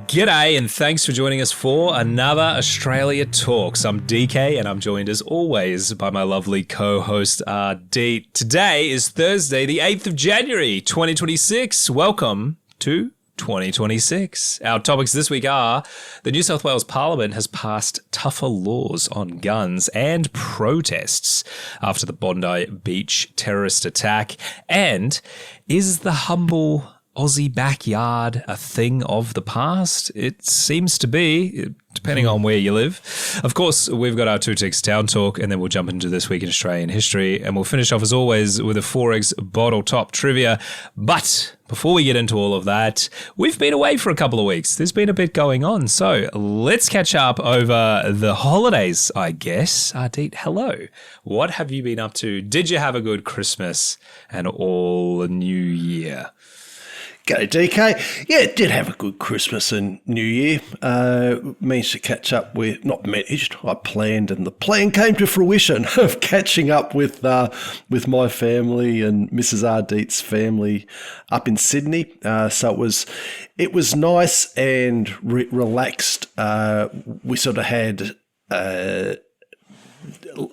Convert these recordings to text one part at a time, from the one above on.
G'day and thanks for joining us for another Australia Talks. I'm DK and I'm joined as always by my lovely co-host Ardeet. Today is Thursday, the 8th of January, 2026. Welcome to 2026. Our topics this week are the New South Wales Parliament has passed tougher laws on guns and protests after the Bondi Beach terrorist attack, and is the humble Aussie backyard a thing of the past? It seems to be, depending on where you live. Of course, we've got our 2 Ticks Town Talk, and then we'll jump into This Week in Australian History, and we'll finish off, as always, with a 4Eggs bottle top trivia. But before we get into all of that, we've been away for a couple of weeks. There's been a bit going on, so let's catch up over the holidays, I guess. Ardeet, hello. What have you been up to? Did you have a good Christmas and all the New Year? Go DK. Yeah, it did have a good Christmas and New Year. Managed to catch up with, not managed, I planned, and the plan came to fruition of catching up with my family and Mrs. Ardeet's family up in Sydney. So it was nice and relaxed. We sort of had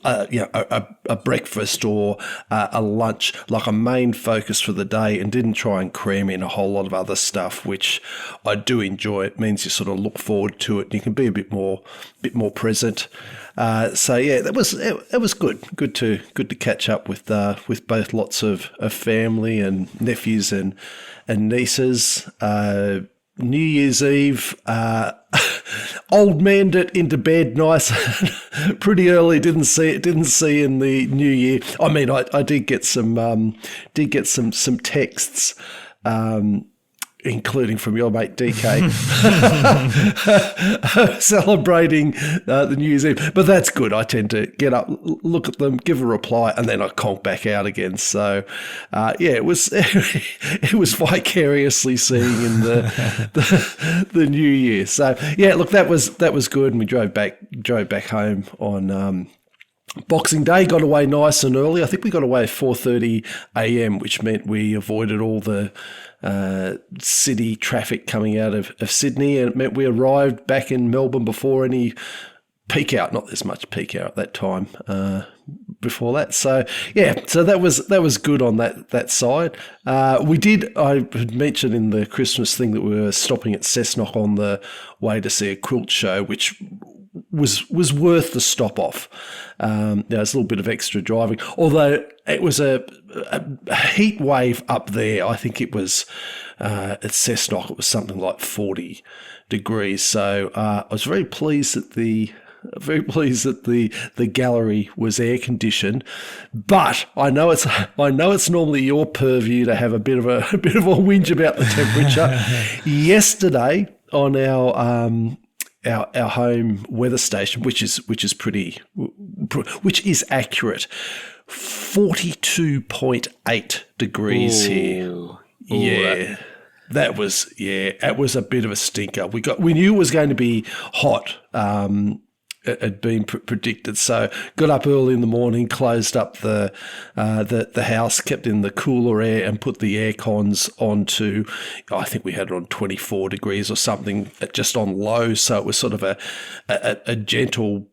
a breakfast or a lunch, like a main focus for the day, and didn't try and cram in a whole lot of other stuff, which I do enjoy. It means you sort of look forward to it and you can be a bit more present. So yeah, it was good to catch up with both lots of family and nephews and nieces. New Year's Eve, old man into bed nice pretty early. Didn't see in the new year. I mean, I did get some texts, including from your mate DK, celebrating the New Year's Eve. But that's good. I tend to get up, look at them, give a reply, and then I conk back out again. So, it was vicariously seeing in the New Year. So, yeah, look, that was good, and we drove back home on Boxing Day. Got away nice and early. I think we got away at 4:30 a.m., which meant we avoided all the city traffic coming out of Sydney, and it meant we arrived back in Melbourne before any peak out. Not as much peak out at that time before that. So yeah, so that was good on that side. I had mentioned in the Christmas thing that we were stopping at Cessnock on the way to see a quilt show, which was worth the stop off. It's a little bit of extra driving, although it was a heat wave up there. I think it was at Cessnock, it was something like 40 degrees. So I was very pleased that the gallery was air conditioned, but I know it's normally your purview to have a bit of a whinge about the temperature. Yesterday on our home weather station, which is accurate, 42.8 degrees here. Yeah. That was a bit of a stinker. We knew it was going to be hot. It had been predicted, so got up early in the morning, closed up the house, kept in the cooler air, and put the air cons onto, I think we had it on 24 degrees or something, just on low. So it was sort of a gentle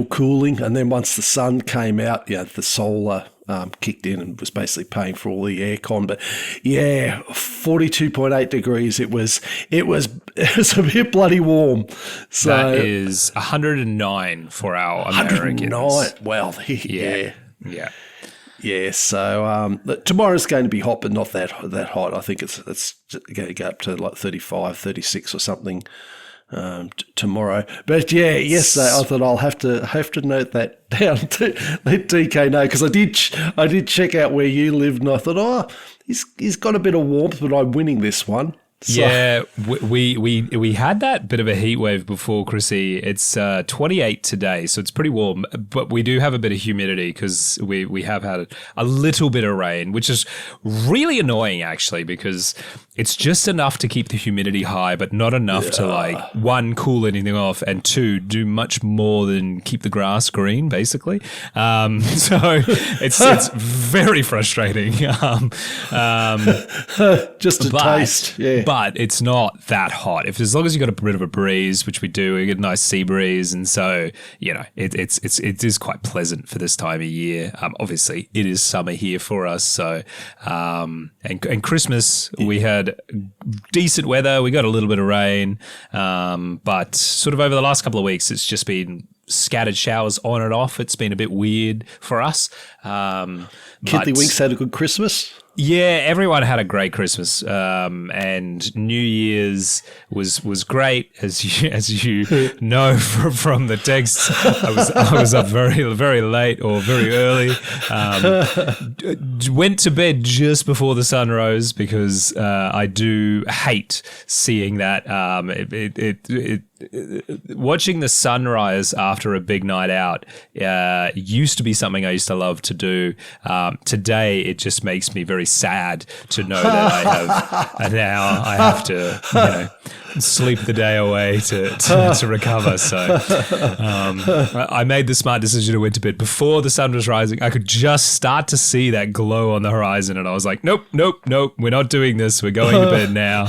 cooling, and then once the sun came out, the solar kicked in and was basically paying for all the aircon. But yeah, 42.8 degrees. It was a bit bloody warm. So that is 109 for our Americans. 109. Well, yeah. Yeah, so tomorrow's going to be hot, but not that hot. I think it's going to go up to like 35, 36 or something tomorrow. But yeah, yesterday I thought I'll have to note that down to let DK know, because I did check out where you lived, and I thought, he's got a bit of warmth, but I'm winning this one. So. Yeah, we had that bit of a heat wave before, Chrissy. It's 28 today, so it's pretty warm. But we do have a bit of humidity because we have had a little bit of rain, which is really annoying, actually, because it's just enough to keep the humidity high, but not enough to, like, one, cool anything off, and two, do much more than keep the grass green, basically. So it's very frustrating. Just a taste, yeah. but it's not that hot. As long as you got a bit of a breeze, which we do, we get a nice sea breeze, and so it is quite pleasant for this time of year. Obviously, it is summer here for us, so and Christmas we had decent weather. We got a little bit of rain, but sort of over the last couple of weeks, it's just been scattered showers on and off. It's been a bit weird for us. Kidley Winks had a good Christmas. Yeah, everyone had a great Christmas, and New Year's was great, as you know from the texts. I was up very late or very early. Went to bed just before the sun rose because I do hate seeing that. Watching the sunrise after a big night out used to be something I used to love to do. Today, it just makes me very sad to know that now I have to sleep the day away to recover. So I made the smart decision to went to bed before the sun was rising. I could just start to see that glow on the horizon, and I was like, nope, we're not doing this. We're going to bed now.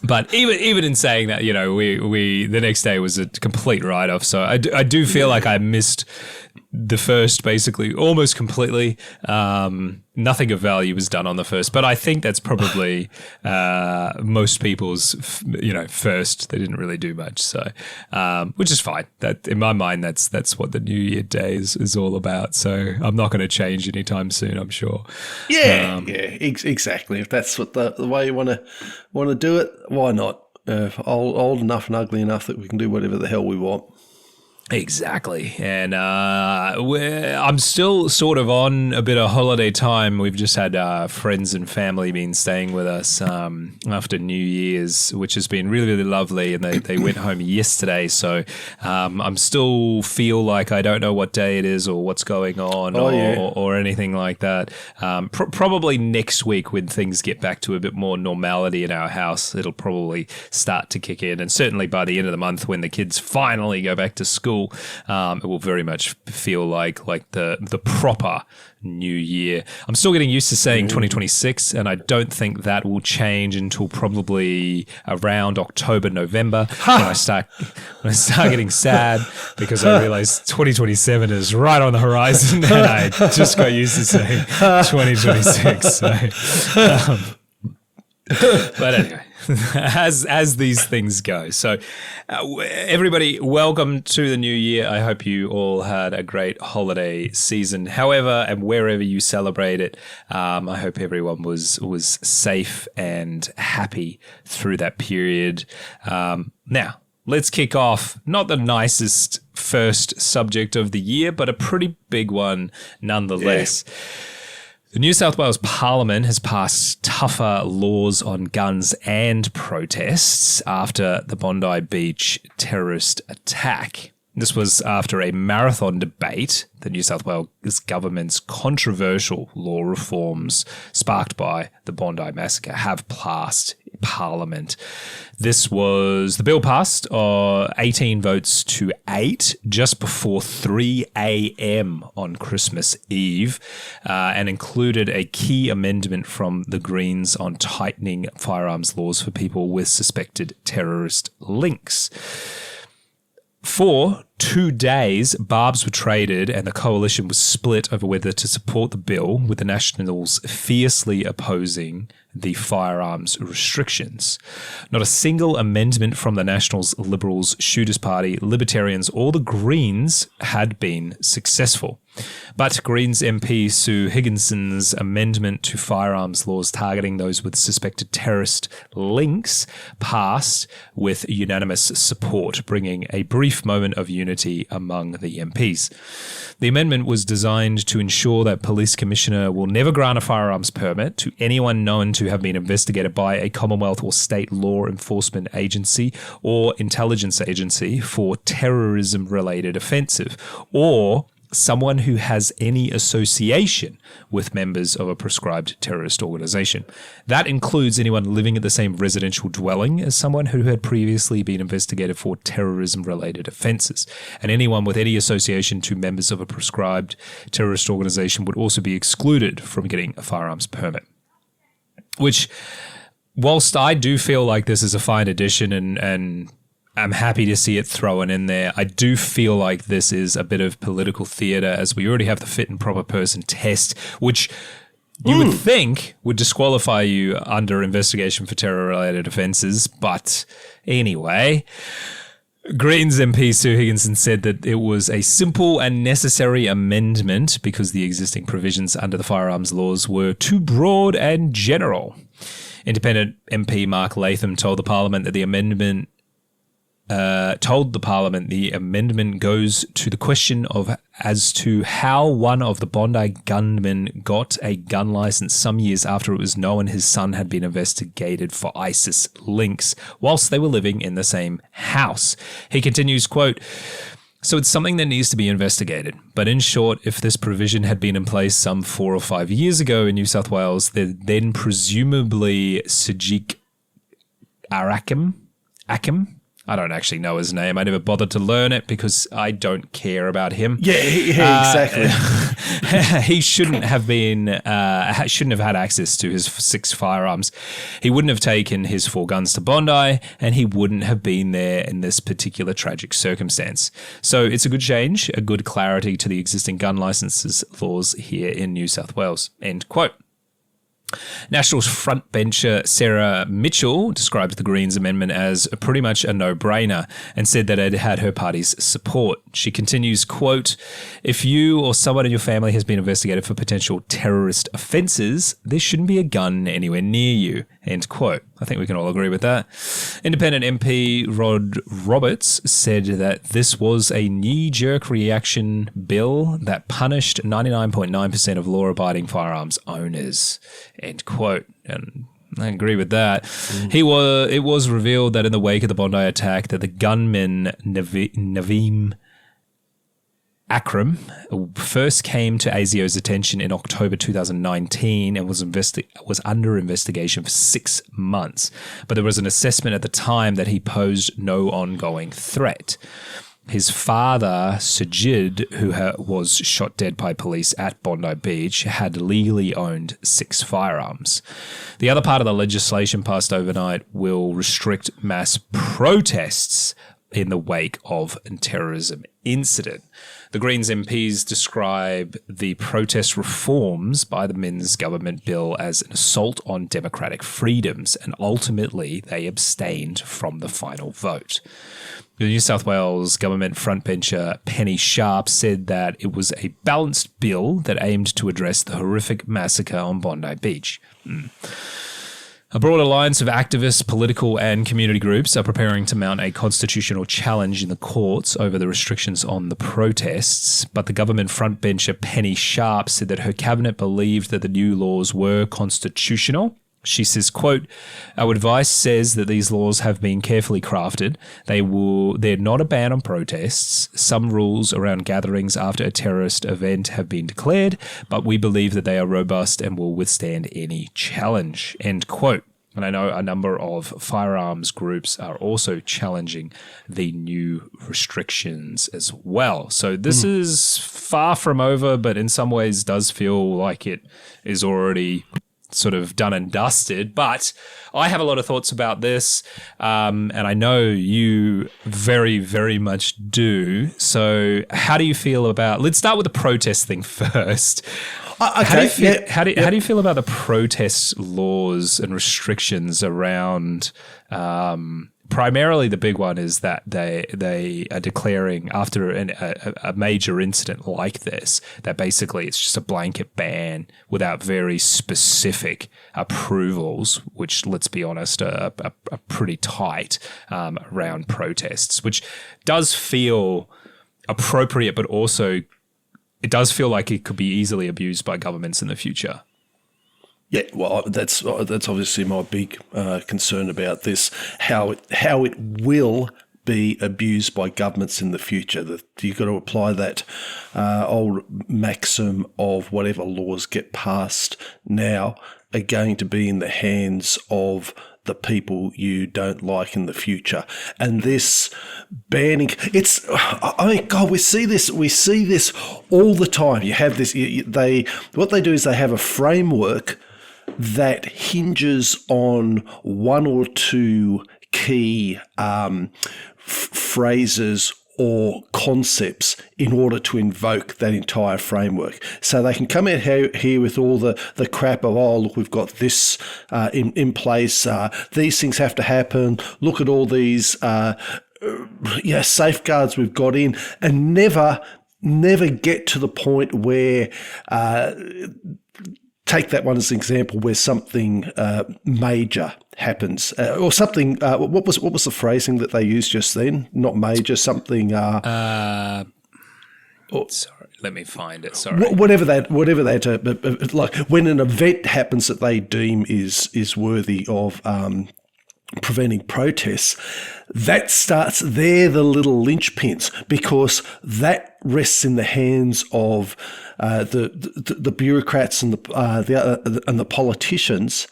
But even in saying that, we the next day was a complete write-off. So I do feel like I missed the first basically almost completely. Nothing of value was done on the first, but I think that's probably most people's first. They didn't really do much, so which is fine. That in my mind, that's what the New Year Day is all about. So I'm not going to change anytime soon, I'm sure. Yeah, exactly. If that's what the way you want to do it, why not? Old enough and ugly enough that we can do whatever the hell we want. Exactly. And I'm still sort of on a bit of holiday time. We've just had friends and family been staying with us after New Year's, which has been really, really lovely. And they went home yesterday. So I'm still feel like I don't know what day it is or what's going on or anything like that. Probably next week when things get back to a bit more normality in our house, it'll probably start to kick in. And certainly by the end of the month when the kids finally go back to school, it will very much feel like the proper new year. I'm still getting used to saying 2026, and I don't think that will change until probably around October, November when I start getting sad because I realize 2027 is right on the horizon, and I just got used to saying 2026. So, but anyway. As these things go. So everybody, welcome to the new year. I hope you all had a great holiday season. However, and wherever you celebrate it, I hope everyone was safe and happy through that period. Now, let's kick off, not the nicest first subject of the year, but a pretty big one nonetheless. Yeah. The New South Wales Parliament has passed tougher laws on guns and protests after the Bondi Beach terrorist attack. This was after a marathon debate. The New South Wales government's controversial law reforms sparked by the Bondi massacre have passed Parliament. The bill passed 18 votes to 8 just before 3 a.m. on Christmas Eve and included a key amendment from the Greens on tightening firearms laws for people with suspected terrorist links. For 2 days, barbs were traded and the coalition was split over whether to support the bill, with the Nationals fiercely opposing the firearms restrictions. Not a single amendment from the Nationals, Liberals, Shooters Party, Libertarians, or the Greens had been successful. But Greens MP Sue Higginson's amendment to firearms laws targeting those with suspected terrorist links passed with unanimous support, bringing a brief moment of unity among the MPs. The amendment was designed to ensure that Police Commissioner will never grant a firearms permit to anyone known to have been investigated by a Commonwealth or state law enforcement agency or intelligence agency for terrorism-related offensive, or someone who has any association with members of a prescribed terrorist organization. That includes anyone living at the same residential dwelling as someone who had previously been investigated for terrorism-related offenses. And anyone with any association to members of a prescribed terrorist organization would also be excluded from getting a firearms permit. Which whilst I do feel like this is a fine addition and I'm happy to see it thrown in there, I do feel like this is a bit of political theatre, as we already have the fit and proper person test, which you would think would disqualify you under investigation for terror-related offences. But anyway, Greens MP Sue Higginson said that it was a simple and necessary amendment because the existing provisions under the firearms laws were too broad and general. Independent MP Mark Latham told the Parliament that the amendment goes to the question of as to how one of the Bondi gunmen got a gun license some years after it was known his son had been investigated for ISIS links whilst they were living in the same house. He continues, quote, "So it's something that needs to be investigated. But in short, if this provision had been in place some 4 or 5 years ago in New South Wales, then presumably Sadiq Akim, I don't actually know his name. I never bothered to learn it because I don't care about him. Yeah, exactly. He shouldn't have had access to his 6 firearms. He wouldn't have taken his 4 guns to Bondi, and he wouldn't have been there in this particular tragic circumstance. So it's a good change, a good clarity to the existing gun licenses laws here in New South Wales." End quote. Nationals frontbencher Sarah Mitchell described the Greens amendment as pretty much a no-brainer and said that it had her party's support. She continues, quote, "If you or someone in your family has been investigated for potential terrorist offences, there shouldn't be a gun anywhere near you." End quote. I think we can all agree with that. Independent MP Rod Roberts said that this was a knee-jerk reaction bill that punished 99.9% of law-abiding firearms owners. End quote. And I agree with that. It was revealed that in the wake of the Bondi attack that the gunman Naveem Akram first came to ASIO's attention in October 2019 and was under investigation for 6 months. But there was an assessment at the time that he posed no ongoing threat. His father, Sajid, who was shot dead by police at Bondi Beach, had legally owned 6 firearms. The other part of the legislation passed overnight will restrict mass protests in the wake of a terrorism incident. The Greens MPs describe the protest reforms by the Minns government bill as an assault on democratic freedoms, and ultimately they abstained from the final vote. The New South Wales government frontbencher Penny Sharp said that it was a balanced bill that aimed to address the horrific massacre on Bondi Beach. A broad alliance of activists, political and community groups are preparing to mount a constitutional challenge in the courts over the restrictions on the protests, but the government frontbencher Penny Sharp said that her cabinet believed that the new laws were constitutional. She says, quote, "Our advice says that these laws have been carefully crafted. They're not a ban on protests. Some rules around gatherings after a terrorist event have been declared, but we believe that they are robust and will withstand any challenge." End quote. And I know a number of firearms groups are also challenging the new restrictions as well. So this is far from over, but in some ways does feel like it is already sort of done and dusted. But I have a lot of thoughts about this, and I know you very, very much do. So how do you feel about, let's start with the protest thing first. Okay. How do you feel about the protest laws and restrictions around, primarily the big one is that they are declaring after a major incident like this that basically it's just a blanket ban without very specific approvals, which, let's be honest, are pretty tight around protests, which does feel appropriate, but also it does feel like it could be easily abused by governments in the future. Yeah, well, that's obviously my big concern about this, how it will be abused by governments in the future. That you've got to apply that old maxim of whatever laws get passed now are going to be in the hands of the people you don't like in the future. And this banning, God, we see this all the time. You have this, what they do is they have a framework that hinges on one or two key phrases or concepts in order to invoke that entire framework. So they can come out here with all the crap of, oh, look, we've got this in place, these things have to happen, look at all these safeguards we've got in, and never get to the point where take that one as an example where something major happens, or something. What was the phrasing that they used just then? Not major, something. Sorry, let me find it. Sorry. Whatever that. Like when an event happens that they deem is worthy of preventing protests, that starts. They're the little linchpins, because that rests in the hands of the bureaucrats and the politicians,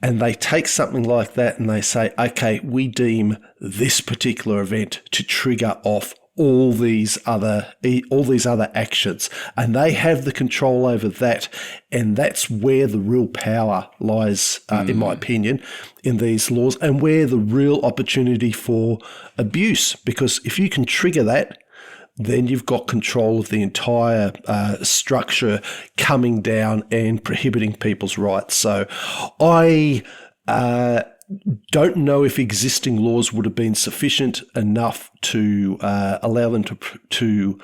and they take something like that and they say, okay, we deem this particular event to trigger off all these other actions, and they have the control over that, and that's where the real power lies, in my opinion, in these laws, and where the real opportunity for abuse. Because if you can trigger that, then you've got control of the entire structure coming down and prohibiting people's rights. So I don't know if existing laws would have been sufficient enough to allow them to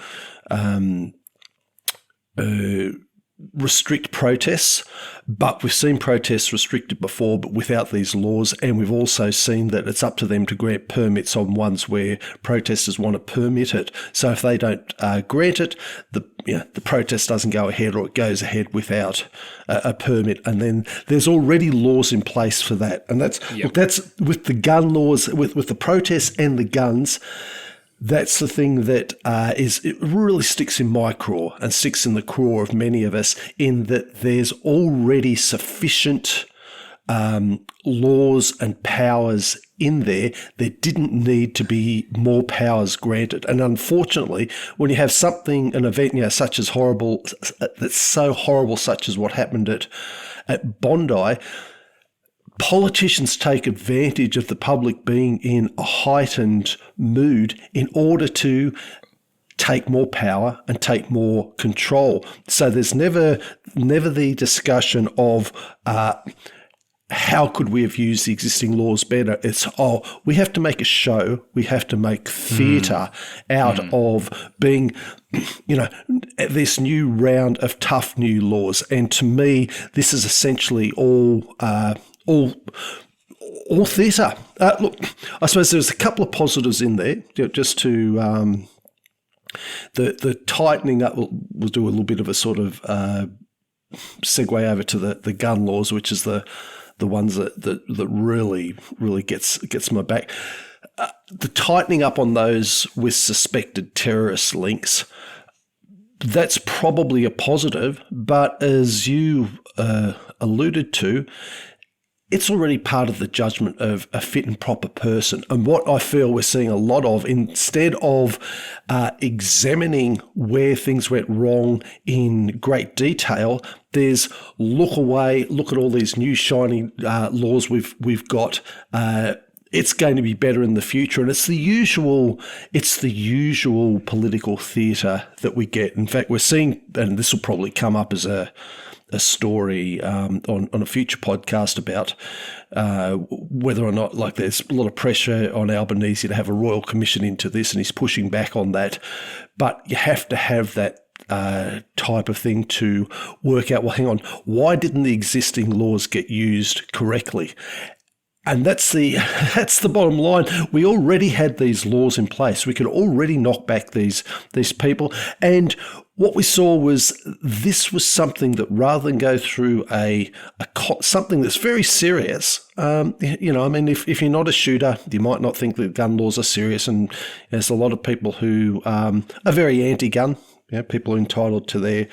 restrict protests, but we've seen protests restricted before, but without these laws, and we've also seen that it's up to them to grant permits on ones where protesters want to permit it. So if they don't grant it, the protest doesn't go ahead, or it goes ahead without a permit, and then there's already laws in place for that. And that's with the gun laws, with the protests and the guns. That's the thing that it really sticks in my craw and sticks in the craw of many of us, in that there's already sufficient laws and powers in there. There didn't need to be more powers granted. And unfortunately, when you have an event, such as horrible, that's so horrible, such as what happened at Bondi, politicians take advantage of the public being in a heightened mood in order to take more power and take more control. So there's never the discussion of how could we have used the existing laws better. It's, we have to make a show. We have to make theatre out of being, this new round of tough new laws. And to me, this is essentially all theatre. Look, I suppose there's a couple of positives in there, just to the tightening up. We'll do a little bit of a sort of segue over to the gun laws, which is the ones that really gets my back. The tightening up on those with suspected terrorist links, that's probably a positive, but as you alluded to, it's already part of the judgment of a fit and proper person. And what I feel we're seeing a lot of, instead of examining where things went wrong in great detail, there's look away, look at all these new shiny laws we've got. It's going to be better in the future. And it's the usual political theatre that we get. In fact, we're seeing, and this will probably come up as a story on a future podcast about whether or not, like, there's a lot of pressure on Albanese to have a royal commission into this, and he's pushing back on that. But you have to have that type of thing to work out, well, hang on, why didn't the existing laws get used correctly? And that's the bottom line. We already had these laws in place. We could already knock back these people. And what we saw was this was something that, rather than go through something that's very serious, if you're not a shooter, you might not think that gun laws are serious. And there's a lot of people who are very anti-gun. People are entitled to their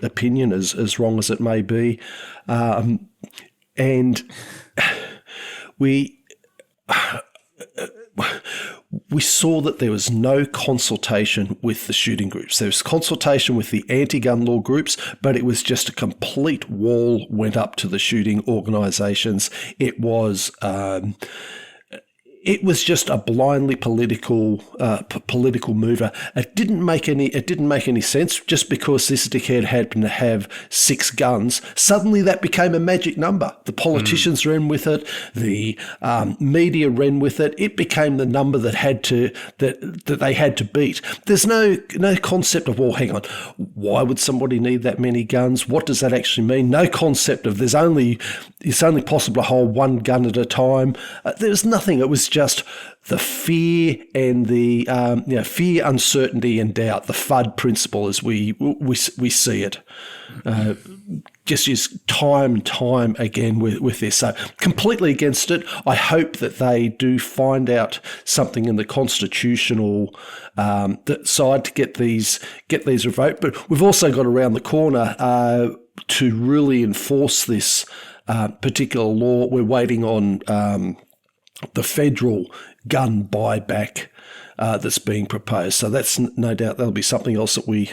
opinion, as wrong as it may be. And we we saw that there was no consultation with the shooting groups. There was consultation with the anti-gun law groups, but it was just a complete wall went up to the shooting organisations. It was just a blindly political mover. It didn't make any sense. Just because this dickhead happened to have 6 guns, suddenly that became a magic number. The politicians ran with it. The media ran with it. It became the number that they had to beat. There's no concept of, well, hang on, why would somebody need that many guns? What does that actually mean? No concept of it's only possible to hold 1 gun at a time. There's nothing. It was just the fear and the fear, uncertainty, and doubt. The FUD principle, as we see it, just used time and time again with this. So completely against it. I hope that they do find out something in the constitutional side to get these revoked. But we've also got around the corner to really enforce this particular law. We're waiting on the federal gun buyback that's being proposed. So that's no doubt that'll be something else that we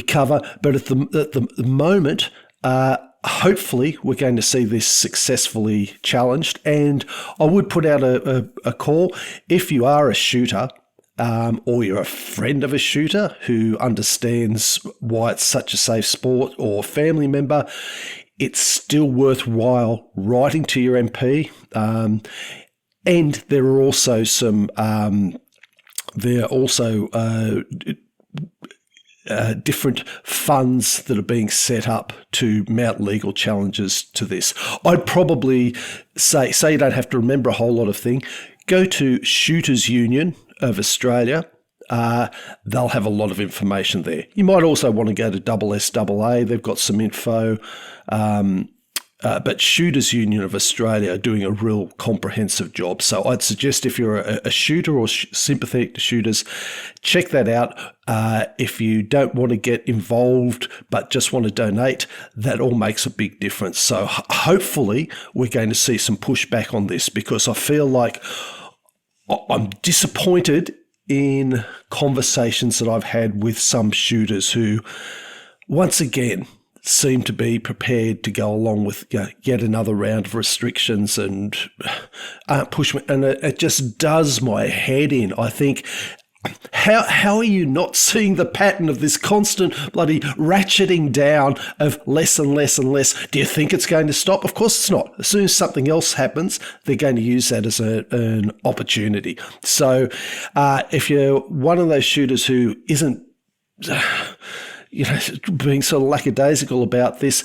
cover. But at the moment, hopefully we're going to see this successfully challenged. And I would put out a call, if you are a shooter, or you're a friend of a shooter who understands why it's such a safe sport, or family member, it's still worthwhile writing to your MP. And there are also some different funds that are being set up to mount legal challenges to this. I'd probably say you don't have to remember a whole lot of things. Go to Shooters Union of Australia. They'll have a lot of information there. You might also want to go to SSAA. They've got some info. But Shooters Union of Australia are doing a real comprehensive job. So I'd suggest if you're a shooter or sympathetic to shooters, check that out. If you don't want to get involved but just want to donate, that all makes a big difference. So hopefully we're going to see some pushback on this, because I feel like I'm disappointed in conversations that I've had with some shooters who, once again, seem to be prepared to go along with yet another round of restrictions and push me. And it just does my head in. I think, how are you not seeing the pattern of this constant bloody ratcheting down of less and less and less? Do you think it's going to stop? Of course it's not. As soon as something else happens, they're going to use that as an opportunity. So if you're one of those shooters who isn't being sort of lackadaisical about this,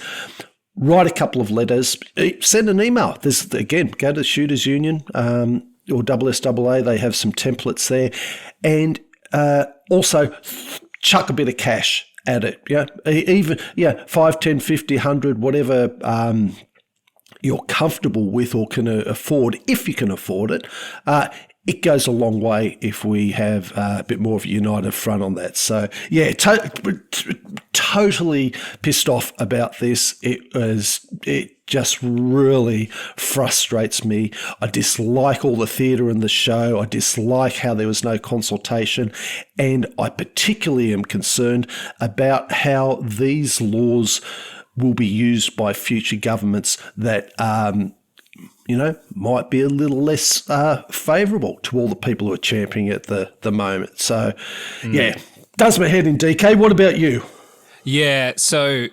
write a couple of letters, send an email. There's, again, go to Shooters Union or SSAA. They have some templates there. And also chuck a bit of cash at it. Even 5, 10, 50, 100, whatever you're comfortable with or can afford, if you can afford it. It goes a long way if we have a bit more of a united front on that. So, yeah, totally pissed off about this. It just really frustrates me. I dislike all the theatre in the show. I dislike how there was no consultation. And I particularly am concerned about how these laws will be used by future governments that might be a little less favourable to all the people who are championing it at the moment. So, yeah, does my head in, DK. What about you? Yeah, so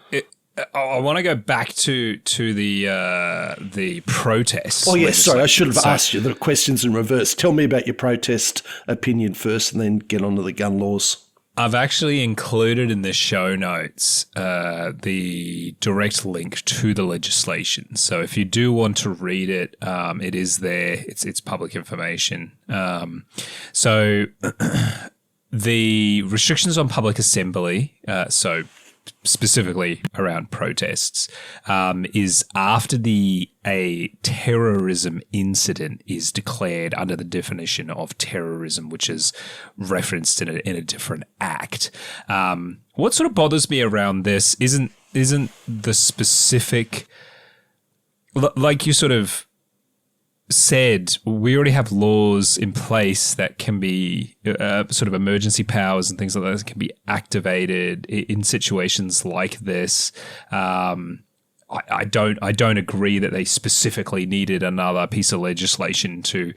I want to go back to the protests. Oh, yeah, sorry, I should have asked you the questions in reverse. Tell me about your protest opinion first and then get on to the gun laws. I've actually included in the show notes the direct link to the legislation. So if you do want to read it, it is there. It's public information. So the restrictions on public assembly, so specifically around protests, is after a terrorism incident is declared under the definition of terrorism, which is referenced in a different act. What sort of bothers me around this isn't the specific, like you sort of said we already have laws in place that can be sort of emergency powers and things like that can be activated in situations like this. I don't agree that they specifically needed another piece of legislation to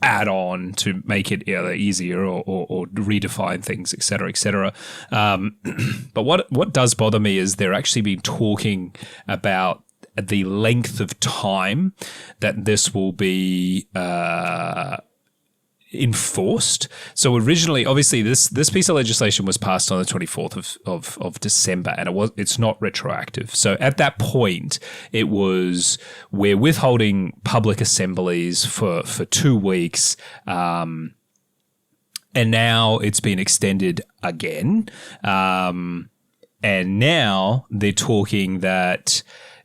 add on to make it either easier or redefine things, et cetera, et cetera. But what does bother me is they're actually been talking about the length of time that this will be enforced. So originally, obviously, this piece of legislation was passed on the 24th of December, and it's not retroactive. So at that point, it was we're withholding public assemblies for 2 weeks, and now it's been extended again, and now they're talking that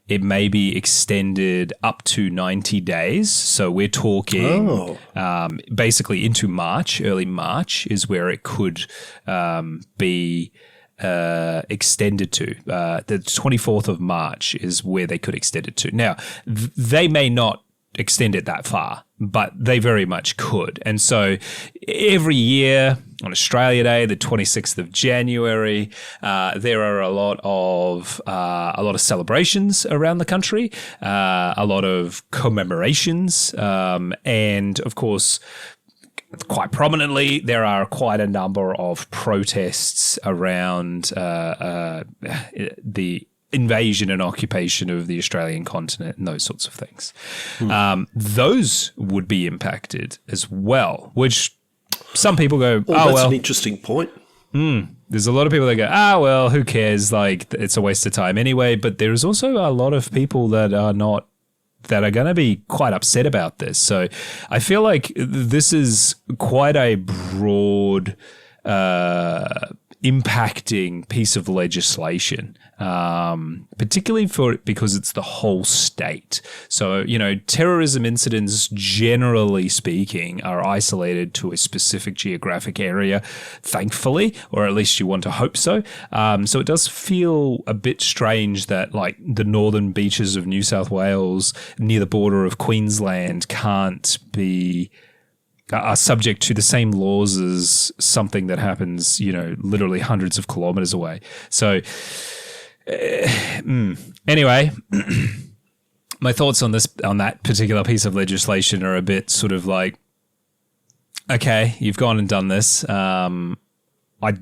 it may be extended up to 90 days. So we're talking basically into March, early March is where it could be extended to. The 24th of March is where they could extend it to. Now, they may not extend it that far, but they very much could. And so every year on Australia Day, the 26th of January, there are a lot of celebrations around the country, a lot of commemorations, and of course, quite prominently, there are quite a number of protests around the invasion and occupation of the Australian continent and those sorts of things. Those would be impacted as well, which some people go, that's an interesting point. There's a lot of people that go, well, who cares? Like, it's a waste of time anyway. But there's also a lot of people that are going to be quite upset about this. So I feel like this is quite a broad impacting piece of legislation, particularly because it's the whole state. So, terrorism incidents, generally speaking, are isolated to a specific geographic area, thankfully, or at least you want to hope so. So it does feel a bit strange that, like, the northern beaches of New South Wales near the border of Queensland are subject to the same laws as something that happens, literally hundreds of kilometers away. So anyway, my thoughts on that particular piece of legislation are a bit sort of like, okay, you've gone and done this. I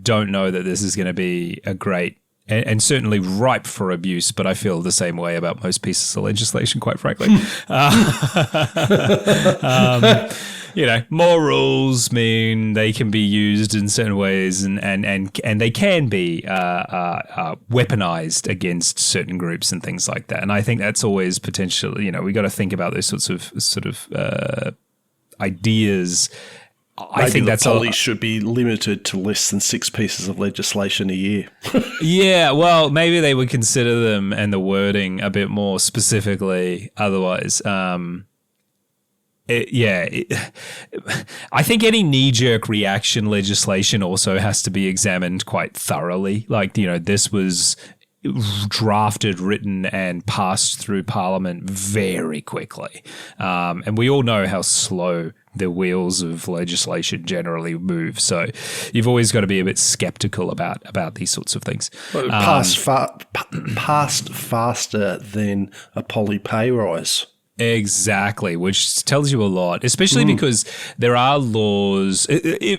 don't know that this is going to be a great and certainly ripe for abuse, but I feel the same way about most pieces of legislation, quite frankly. More rules mean they can be used in certain ways, and they can be weaponized against certain groups and things like that. And I think that's always potential. We got to think about those sorts of ideas. I think that's police should be limited to less than 6 pieces of legislation a year. Yeah, well, maybe they would consider them and the wording a bit more specifically. Otherwise, I think any knee-jerk reaction legislation also has to be examined quite thoroughly. Like, this was drafted, written, and passed through Parliament very quickly. And we all know how slow the wheels of legislation generally move. So you've always got to be a bit skeptical about these sorts of things. Passed faster than a poly pay rise. Exactly, which tells you a lot, especially because there are laws.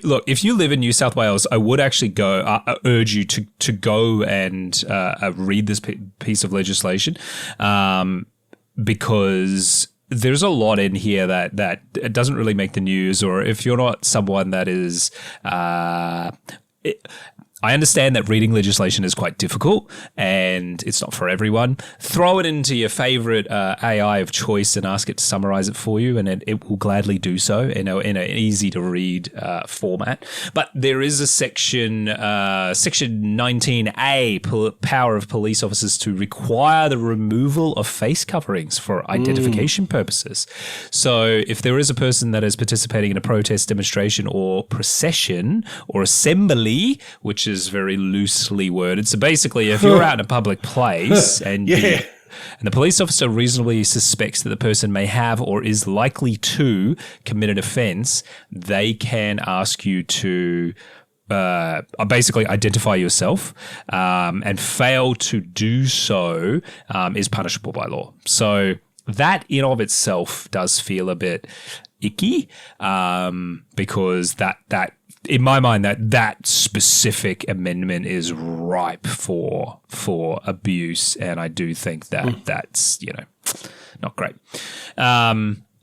Look, if you live in New South Wales, I would actually urge you to go and read this piece of legislation, because there's a lot in here that doesn't really make the news, or if you're not someone that is I understand that reading legislation is quite difficult and it's not for everyone. Throw it into your favorite AI of choice and ask it to summarize it for you, and it will gladly do so in an easy to read format. But there is a section 19A, power of police officers to require the removal of face coverings for identification purposes. So if there is a person that is participating in a protest, demonstration, or procession or assembly, which is very loosely worded. So basically, if you're out in a public place and and the police officer reasonably suspects that the person may have or is likely to commit an offence, they can ask you to basically identify yourself, and fail to do so is punishable by law. So that in of itself does feel a bit icky, because that in my mind that specific amendment is ripe for abuse, and I do think that that's not great.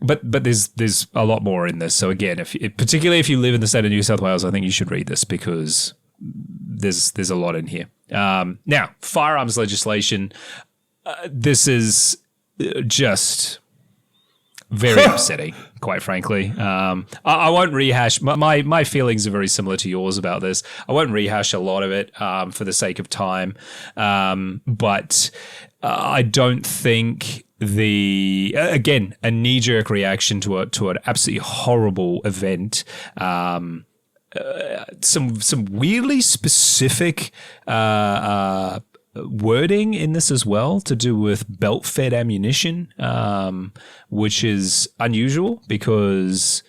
But there's a lot more in this. So again, particularly if you live in the state of New South Wales, I think you should read this because there's a lot in here. Now, firearms legislation. This is just very upsetting, quite frankly. I won't rehash. My feelings are very similar to yours about this. I won't rehash a lot of it for the sake of time. But I don't think again, a knee-jerk reaction to an absolutely horrible event. Some weirdly specific wording in this as well to do with belt-fed ammunition, which is unusual because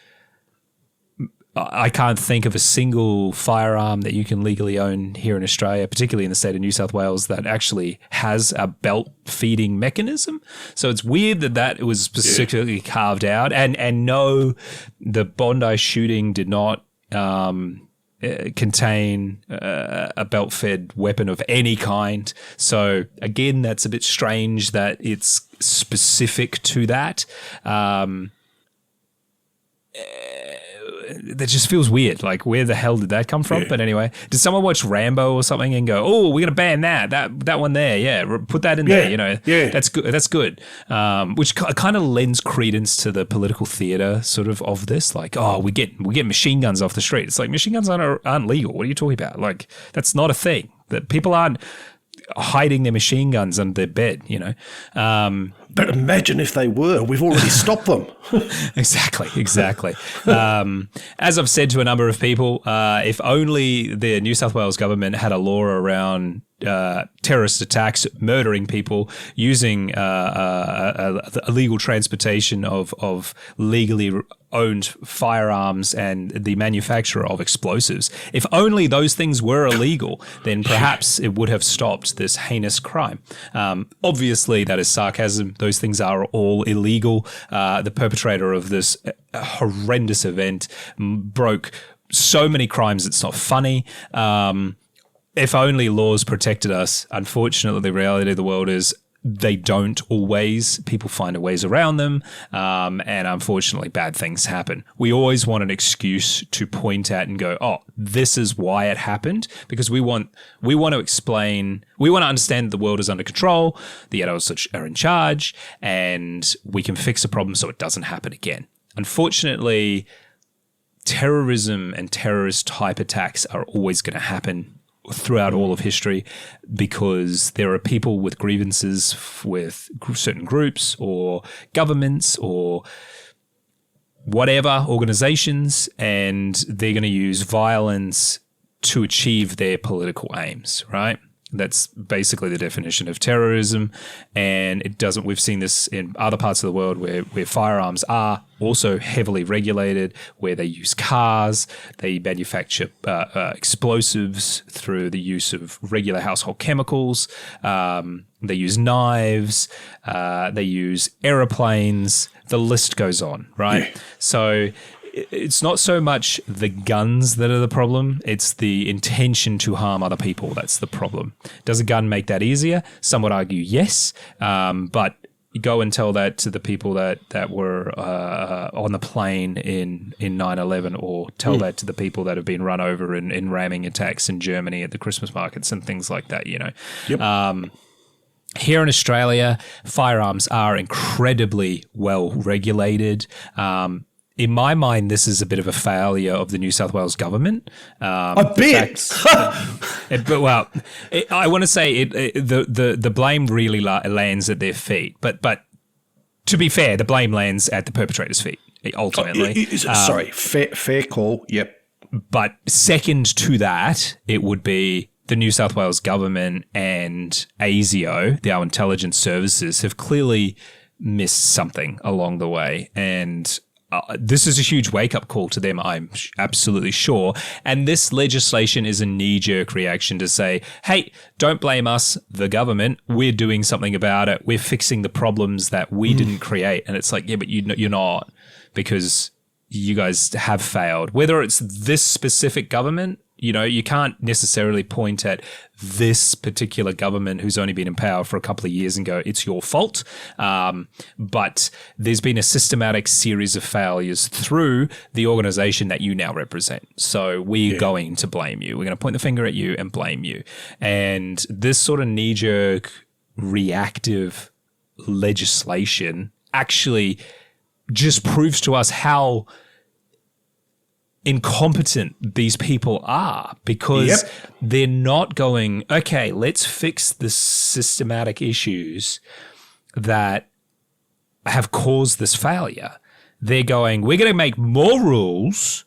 I can't think of a single firearm that you can legally own here in Australia, particularly in the state of New South Wales, that actually has a belt feeding mechanism. So it's weird that it was specifically carved out. And no, the Bondi shooting did not contain a belt-fed weapon of any kind. So again, that's a bit strange that it's specific to that. That just feels weird. Like, where the hell did that come from? But anyway, did someone watch Rambo or something and go, "Oh, we're gonna ban that one there"? Yeah, put that in there. That's good. That's good. Which kind of lends credence to the political theater sort of this. Like, oh, we get machine guns off the street. It's like, machine guns aren't legal. What are you talking about? Like, that's not a thing. That people aren't hiding their machine guns under their bed, But imagine if they were. We've already stopped them. Exactly. As I've said to a number of people, if only the New South Wales government had a law around terrorist attacks, murdering people, using illegal transportation of legally owned firearms and the manufacture of explosives. If only those things were illegal, then perhaps it would have stopped this heinous crime. Obviously, that is sarcasm. Those things are all illegal. The perpetrator of this horrendous event broke so many crimes, it's not funny. If only laws protected us. Unfortunately, the reality of the world is they don't always. People find ways around them, and unfortunately, bad things happen. We always want an excuse to point at and go, "Oh, this is why it happened," because we want to explain. We want to understand that the world is under control, the adults are in charge, and we can fix a problem so it doesn't happen again. Unfortunately, terrorism and terrorist type attacks are always going to happen throughout all of history, because there are people with grievances with certain groups or governments or whatever organizations, and they're going to use violence to achieve their political aims, right? That's basically the definition of terrorism. And it doesn't, we've seen this in other parts of the world where firearms are also heavily regulated, where they use cars, they manufacture explosives through the use of regular household chemicals, they use knives, they use aeroplanes, the list goes on, right? Yeah. So it's not so much the guns that are the problem, it's the intention to harm other people that's the problem. Does a gun make that easier? Some would argue yes, but you go and tell that to the people that were on the plane in 9/11, or tell that to the people that have been run over in ramming attacks in Germany at the Christmas markets and things like that, Yep. Here in Australia, firearms are incredibly well regulated. In my mind, this is a bit of a failure of the New South Wales government. I bet. I want to say the blame really lands at their feet. But to be fair, the blame lands at the perpetrator's feet, ultimately. Fair call, yep. But second to that, it would be the New South Wales government and ASIO, our intelligence services, have clearly missed something along the way. And this is a huge wake-up call to them, I'm absolutely sure. And this legislation is a knee-jerk reaction to say, hey, don't blame us, the government. We're doing something about it. We're fixing the problems that we didn't create. And it's like, yeah, but you're not, because you guys have failed. Whether it's this specific government, you can't necessarily point at this particular government who's only been in power for a couple of years and go, it's your fault. But there's been a systematic series of failures through the organization that you now represent. So we're going to blame you. We're going to point the finger at you and blame you. And this sort of knee-jerk reactive legislation actually just proves to us how incompetent these people are, because they're not going, okay, let's fix the systematic issues that have caused this failure. They're going, we're going to make more rules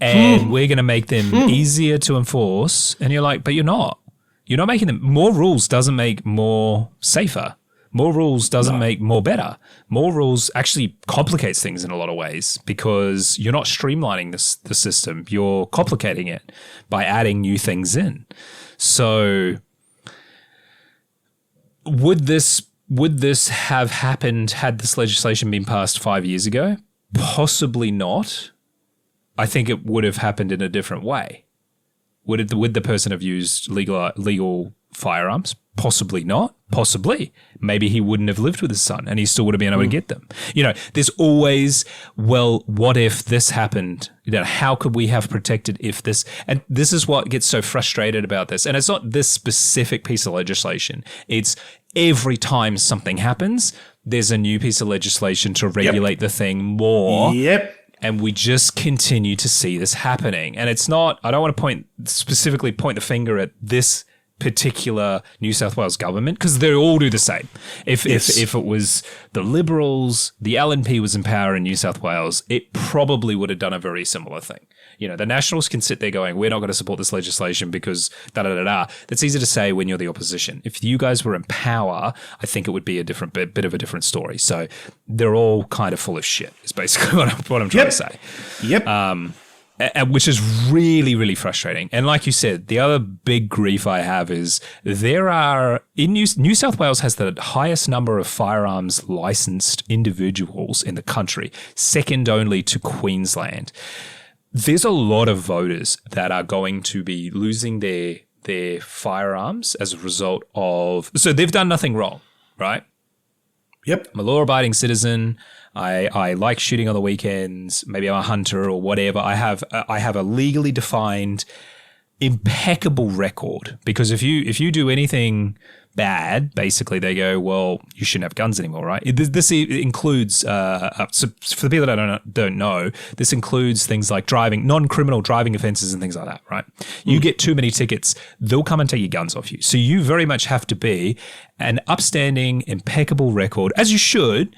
and we're going to make them easier to enforce. And you're like, but you're not. You're not making them. More rules doesn't make more safer. More rules doesn't make more better. More rules actually complicates things in a lot of ways, because you're not streamlining the system. You're complicating it by adding new things in. So would this have happened had this legislation been passed 5 years ago? Possibly not. I think it would have happened in a different way. Would the person have used legal firearms? Possibly not. Possibly. Maybe he wouldn't have lived with his son and he still would have been able to get them. There's always, well, what if this happened? How could we have protected if this? And this is what gets so frustrated about this. And it's not this specific piece of legislation. It's every time something happens, there's a new piece of legislation to regulate the thing more. Yep. And we just continue to see this happening. And it's not, I don't want to specifically point the finger at this particular New South Wales government, because they all do the same. If it was the Liberals, the LNP was in power in New South Wales, it probably would have done a very similar thing. The Nationals can sit there going, we're not going to support this legislation because da-da-da-da. That's easy to say when you're the opposition. If you guys were in power, I think it would be a bit of a different story. So they're all kind of full of shit, is basically what I'm trying to say. Yep. Which is really, really frustrating. And like you said, the other big grief I have is there are, in New South Wales has the highest number of firearms licensed individuals in the country, second only to Queensland. There's a lot of voters that are going to be losing their firearms as a result of, so they've done nothing wrong, right? Yep. I'm a law-abiding citizen. I like shooting on the weekends. Maybe I'm a hunter or whatever. I have a legally defined, impeccable record, because if you do anything bad, basically they go, well, you shouldn't have guns anymore, right? This includes, so for the people that don't know, this includes things like non-criminal driving offenses and things like that, right? You get too many tickets, they'll come and take your guns off you. So you very much have to be an upstanding, impeccable record, as you should,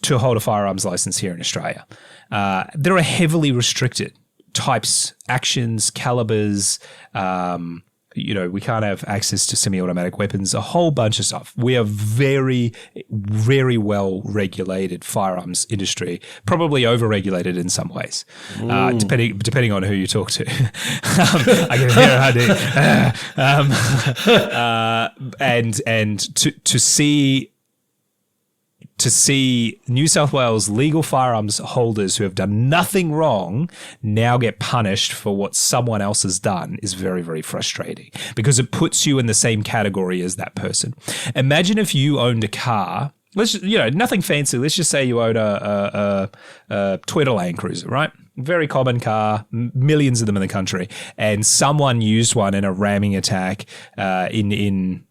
to hold a firearms license here in Australia. There are heavily restricted types, actions, calibers. We can't have access to semi-automatic weapons, a whole bunch of stuff. We are very, very well regulated firearms industry, probably over-regulated in some ways, depending on who you talk to. I can hear Ardeet. And to see New South Wales legal firearms holders who have done nothing wrong now get punished for what someone else has done is very, very frustrating, because it puts you in the same category as that person. Imagine if you owned a car, nothing fancy. Let's just say you own a Toyota Land Cruiser, right? Very common car, millions of them in the country, and someone used one in a ramming attack in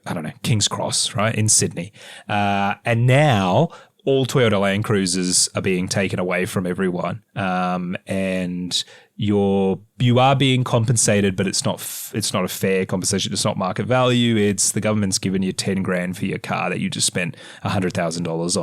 I don't know, King's Cross, right, in Sydney. And now all Toyota Land Cruisers are being taken away from everyone. And you are being compensated, but it's not a fair compensation. It's not market value. It's the government's given you 10 grand for your car that you just spent $100,000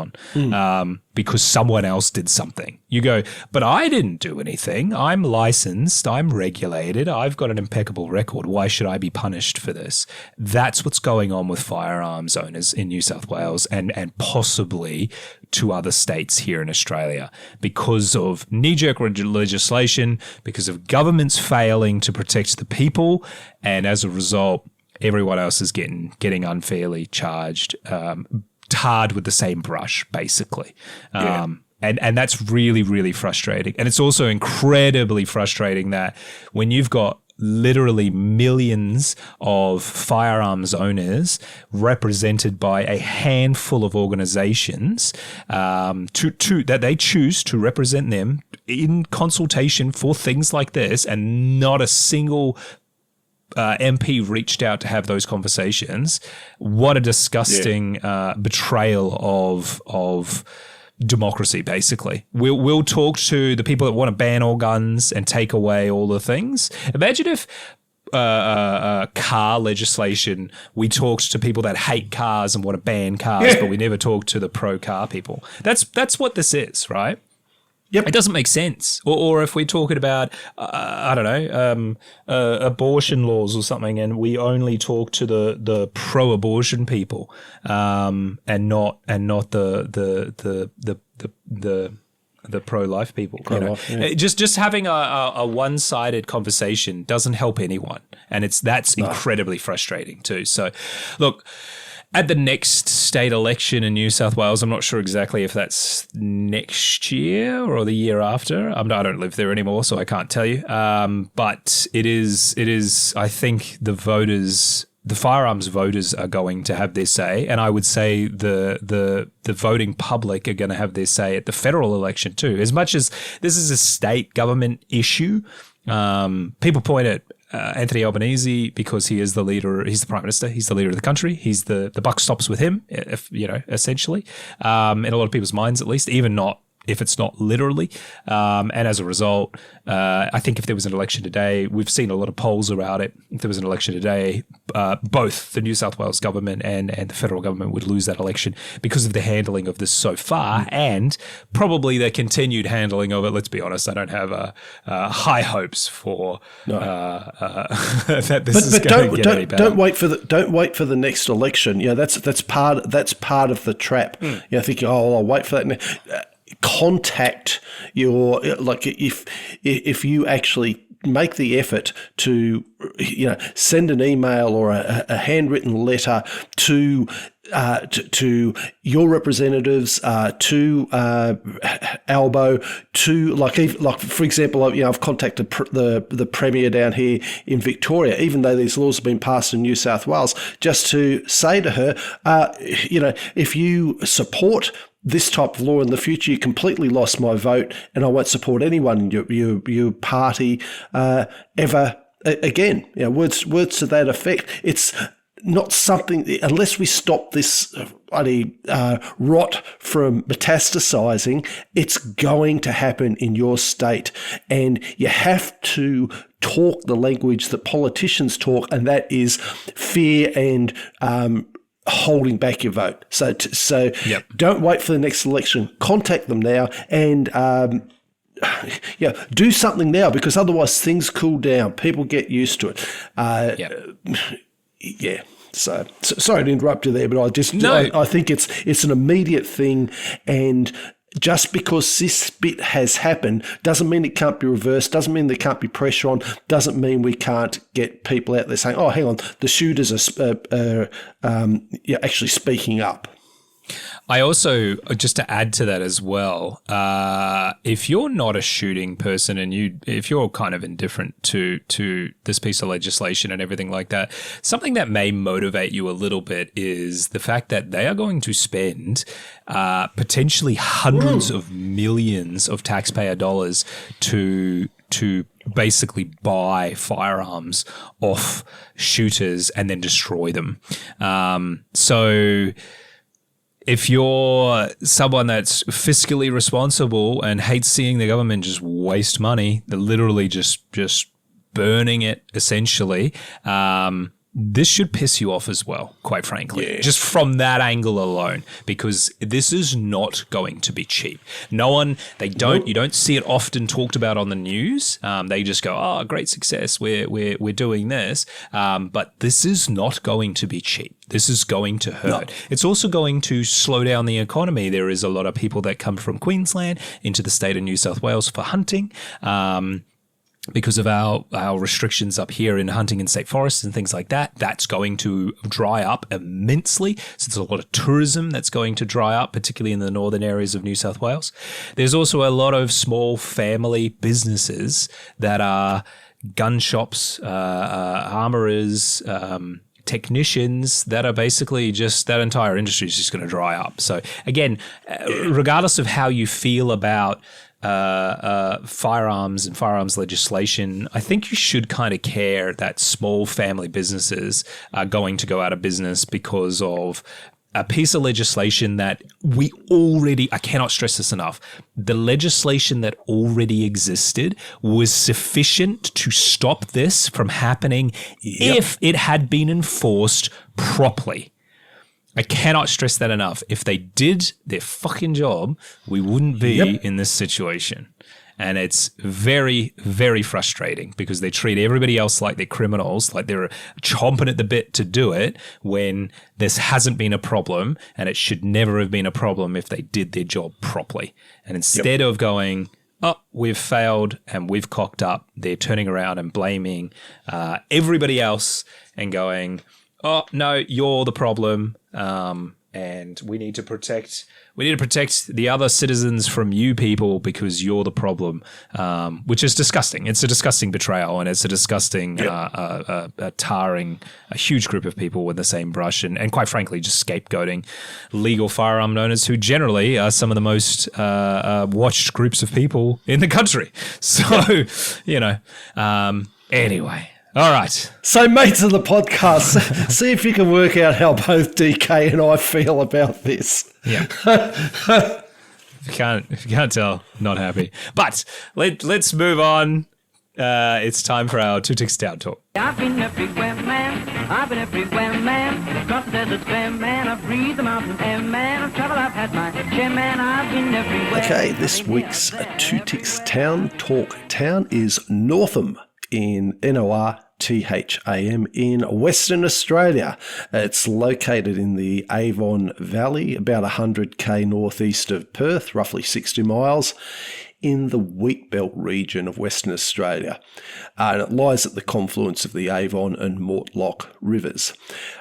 on because someone else did something. You go, but I didn't do anything. I'm licensed. I'm regulated. I've got an impeccable record. Why should I be punished for this? That's what's going on with firearms owners in New South Wales and possibly to other states here in Australia because of knee-jerk legislation, because of governments failing to protect the people, and as a result, everyone else is getting unfairly charged, tarred with the same brush, basically. Yeah. And that's really, really frustrating. And it's also incredibly frustrating that when you've got literally millions of firearms owners represented by a handful of organizations that they choose to represent them in consultation for things like this, and not a single MP reached out to have those conversations. What a disgusting betrayal of democracy, basically. We'll talk to the people that want to ban all guns and take away all the things. Imagine if car legislation, we talked to people that hate cars and want to ban cars, but we never talked to the pro-car people. That's what this is, right? Yep. It doesn't make sense. Or if we're talking about, abortion laws or something, and we only talk to the pro-abortion people, and not the pro-life people. Pro-life, you know? Just having a one-sided conversation doesn't help anyone, and that's incredibly frustrating too. So, look. At the next state election in New South Wales, I'm not sure exactly if that's next year or the year after. I don't live there anymore, so I can't tell you. But it is. I think the firearms voters are going to have their say, and I would say the voting public are going to have their say at the federal election too. As much as this is a state government issue, people point at Anthony Albanese because he is the leader. He's the prime minister. He's the leader of the country. He's the buck stops with him, essentially, in a lot of people's minds, at least, even if it's not literally. And as a result, I think if there was an election today, we've seen a lot of polls around it. If there was an election today, both the New South Wales government and the federal government would lose that election because of the handling of this so far, and probably the continued handling of it. Let's be honest, I don't have high hopes for that this is going to get any better. Don't wait for the next election. Yeah, that's part of the trap. You're thinking, I'll wait for that. Contact your, like, if you actually make the effort to send an email or a handwritten letter to your representatives, to Albo, to like for example, I've contacted the Premier down here in Victoria, even though these laws have been passed in New South Wales, just to say to her, if you support this type of law in the future, you completely lost my vote, and I won't support anyone in your party ever again. Words to that effect. It's not something, unless we stop this rot from metastasizing, it's going to happen in your state, and you have to talk the language that politicians talk, and that is fear and holding back your vote. So Yep. Don't wait for the next election. Contact them now and do something now, because otherwise things cool down. People get used to it. Yeah. So sorry to interrupt you there, but I think it's an immediate thing, and just because this bit has happened doesn't mean it can't be reversed, doesn't mean there can't be pressure on, doesn't mean we can't get people out there saying, oh, hang on, the shooters are actually speaking up. I also, just to add to that as well, if you're not a shooting person and if you're kind of indifferent to this piece of legislation and everything like that, something that may motivate you a little bit is the fact that they are going to spend potentially hundreds of millions of taxpayer dollars to basically buy firearms off shooters and then destroy them. So if you're someone that's fiscally responsible and hates seeing the government just waste money, they're literally just burning it essentially, this should piss you off as well, quite frankly, just from that angle alone, because this is not going to be cheap. You don't see it often talked about on the news. They just go, oh, great success, we're doing this. But this is not going to be cheap. This is going to hurt. No. It's also going to slow down the economy. There is a lot of people that come from Queensland into the state of New South Wales for hunting. Because of our restrictions up here in hunting and state forests and things like that, that's going to dry up immensely. So there's a lot of tourism that's going to dry up, particularly in the northern areas of New South Wales. There's also a lot of small family businesses that are gun shops, armourers, technicians that are basically just, that entire industry is just going to dry up. So again, regardless of how you feel about firearms and firearms legislation, I think you should kind of care that small family businesses are going to go out of business because of a piece of legislation that I cannot stress this enough, the legislation that already existed was sufficient to stop this from happening if it had been enforced properly. I cannot stress that enough. If they did their fucking job, we wouldn't be in this situation. And it's very, very frustrating because they treat everybody else like they're criminals, like they're chomping at the bit to do it when this hasn't been a problem, and it should never have been a problem if they did their job properly. And instead of going, oh, we've failed and we've cocked up, they're turning around and blaming everybody else and going, oh, no, you're the problem. And we need to protect the other citizens from you people because you're the problem, which is disgusting. It's a disgusting betrayal, and it's a disgusting tarring a huge group of people with the same brush, and quite frankly, just scapegoating legal firearm owners who generally are some of the most watched groups of people in the country. So, anyway. All right. So, mates of the podcast, see if you can work out how both DK and I feel about this. Yeah. If you can't tell, not happy. But let's move on. It's time for our Two Ticks Down talk. I've been everywhere, man. I've been everywhere, man. Across the desert, fair man. I've breathed the mountain air, man. I've traveled, I've had my share, man. I've been everywhere. Okay, this week's Two Ticks Town talk town is Northam in Northam in Western Australia. It's located in the Avon Valley, about 100k northeast of Perth, roughly 60 miles, in the Wheatbelt region of Western Australia. And it lies at the confluence of the Avon and Mortlock rivers.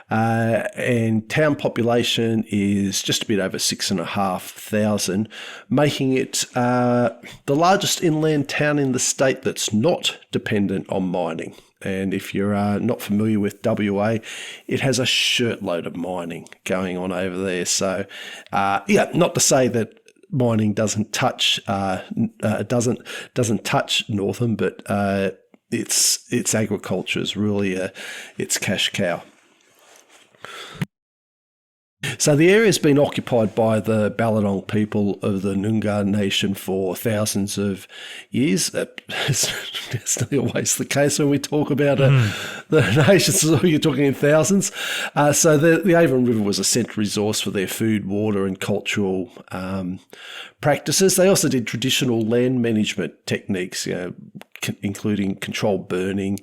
And town population is just a bit over 6,500, making it the largest inland town in the state that's not dependent on mining. And if you're not familiar with WA, it has a shirtload of mining going on over there. So, not to say that mining doesn't touch touch Northam, but its agriculture is really its cash cow. So the area has been occupied by the Ballardong people of the Noongar Nation for thousands of years. It's not always the case when we talk about the nations, so you're talking in thousands. So the Avon River was a central resource for their food, water and cultural practices. They also did traditional land management techniques, including controlled burning,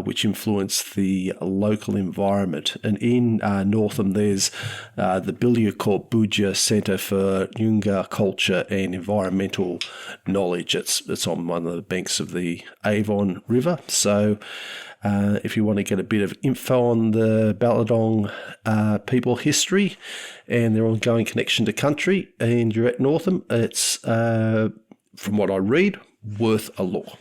which influenced the local environment. And in Northam, there's the Bilyacourt Budja Centre for Noongar Culture and Environmental Knowledge. It's on one of the banks of the Avon River. So if you want to get a bit of info on the Ballardong people history and their ongoing connection to country, and you're at Northam, it's, from what I read, worth a look.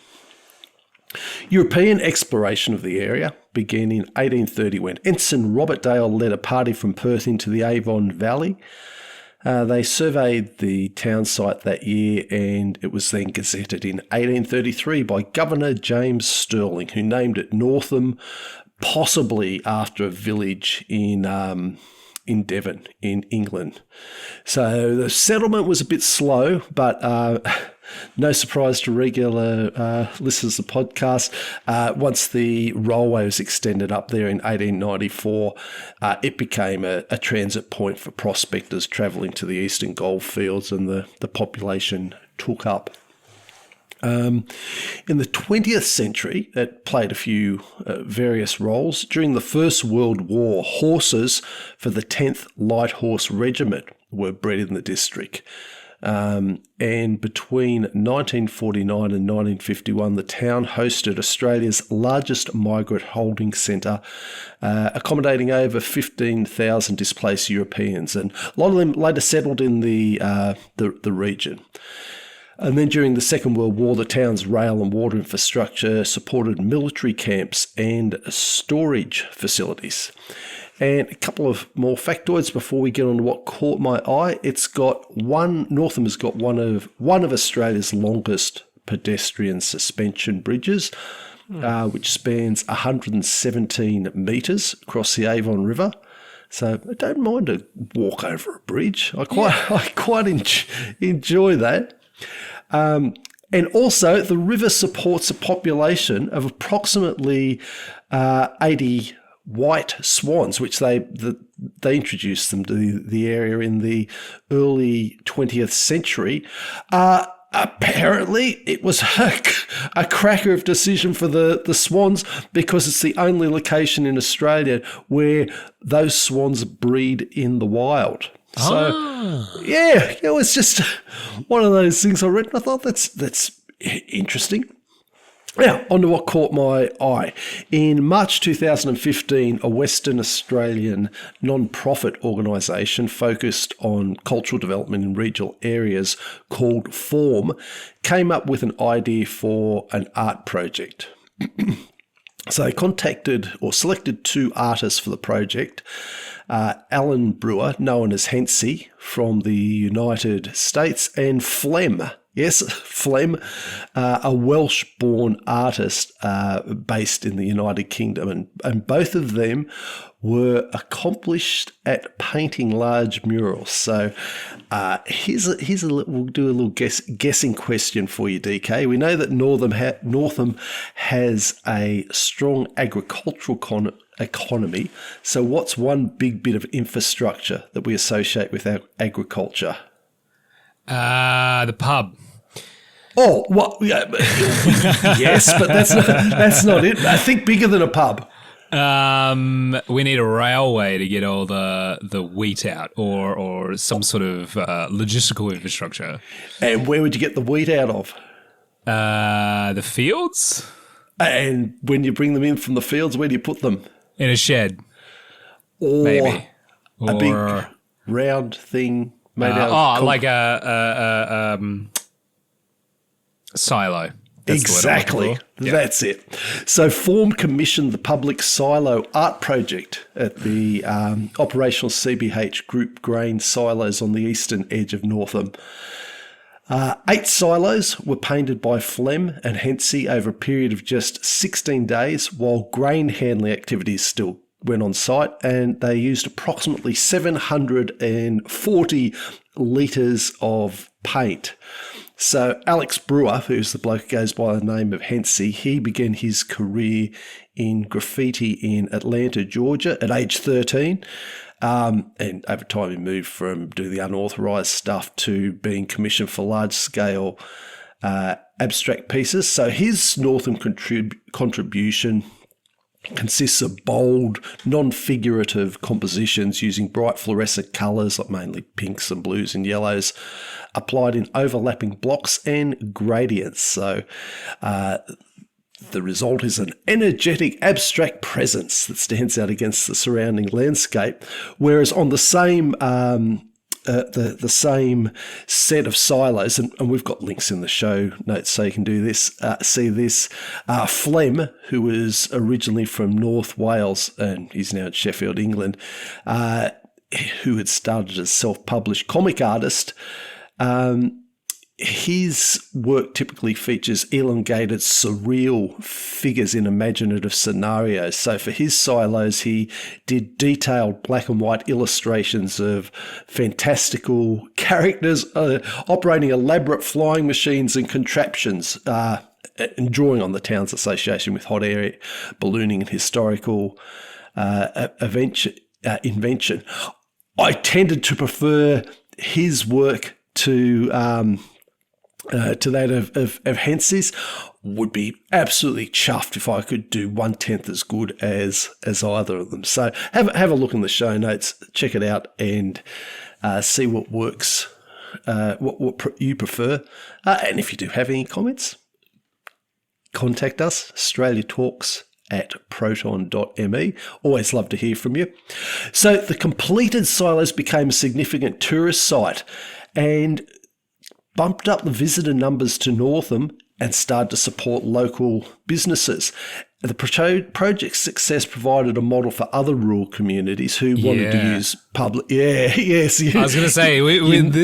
European exploration of the area began in 1830 when Ensign Robert Dale led a party from Perth into the Avon Valley. They surveyed the town site that year, and it was then gazetted in 1833 by Governor James Stirling, who named it Northam, possibly after a village in Devon in England. So the settlement was a bit slow, but no surprise to regular listeners of the podcast. Once the railway was extended up there in 1894, it became a transit point for prospectors travelling to the eastern goldfields, and the population took up. In the 20th century, it played a few various roles. During the First World War, horses for the 10th Light Horse Regiment were bred in the district. And between 1949 and 1951, the town hosted Australia's largest migrant holding centre, accommodating over 15,000 displaced Europeans, and a lot of them later settled in the region. And then during the Second World War, the town's rail and water infrastructure supported military camps and storage facilities. And a couple of more factoids before we get on to what caught my eye. Northam has got one of Australia's longest pedestrian suspension bridges, which spans 117 metres across the Avon River. So I don't mind a walk over a bridge. I quite enjoy that. And also, the river supports a population of approximately 80 white swans, which they introduced them to the area in the early 20th century. Apparently, it was a cracker of decision for the swans, because it's the only location in Australia where those swans breed in the wild. So, yeah, it was just one of those things I read, and I thought that's interesting. Now, on to what caught my eye. In March 2015, a Western Australian non-profit organisation focused on cultural development in regional areas called Form came up with an idea for an art project. So they contacted or selected two artists for the project. Alan Brewer, known as Hensey from the United States, and Flem, a Welsh-born artist based in the United Kingdom. And both of them were accomplished at painting large murals. So we'll do a little guessing question for you, DK. We know that Northam has a strong agricultural economy. So what's one big bit of infrastructure that we associate with our agriculture? The pub. Oh, well, yeah, yes, but that's not it. I think bigger than a pub. We need a railway to get all the wheat out, or some sort of logistical infrastructure. And where would you get the wheat out of? The fields. And when you bring them in from the fields, where do you put them? In a shed. Or maybe. A big round thing made out of like a silo. That's exactly. That's it. So Form commissioned the public silo art project at the operational CBH Group grain silos on the eastern edge of Northam. 8 silos were painted by Flem and Hensey over a period of just 16 days, while grain handling activities still went on site, and they used approximately 740 litres of paint. So Alex Brewer, who's the bloke who goes by the name of Hensey, he began his career in graffiti in Atlanta, Georgia at age 13. And over time he moved from doing the unauthorised stuff to being commissioned for large-scale abstract pieces. So his Northam contribution consists of bold, non-figurative compositions using bright fluorescent colours, like mainly pinks and blues and yellows, applied in overlapping blocks and gradients. So the result is an energetic, abstract presence that stands out against the surrounding landscape. Whereas on the same the same set of silos, and we've got links in the show notes so you can do this, see this. Flem, who was originally from North Wales and he's now in Sheffield, England, who had started as a self-published comic artist, his work typically features elongated, surreal figures in imaginative scenarios. So for his silos, he did detailed black and white illustrations of fantastical characters operating elaborate flying machines and contraptions, and drawing on the town's association with hot air ballooning and historical invention. I tended to prefer his work to that of Hence's. Would be absolutely chuffed if I could do 1/10 as good as either of them. So have a look in the show notes, check it out, and see what works, what you prefer. And if you do have any comments, contact us, australiatalks@proton.me. Always love to hear from you. So the completed silos became a significant tourist site and bumped up the visitor numbers to Northam and started to support local businesses. The project's success provided a model for other rural communities who wanted to use public. Yes. I was going to say,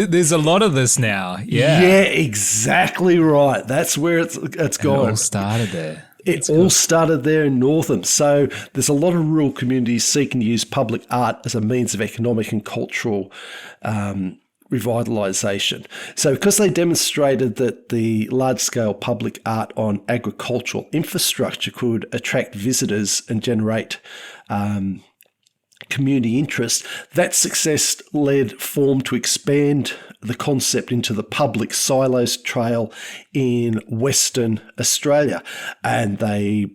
there's a lot of this now. Yeah, exactly right. That's where it's gone. It all started there. It all started there in Northam. So there's a lot of rural communities seeking to use public art as a means of economic and cultural revitalisation. So because they demonstrated that the large-scale public art on agricultural infrastructure could attract visitors and generate community interest, that success led Form to expand the concept into the public silos trail in Western Australia. And they,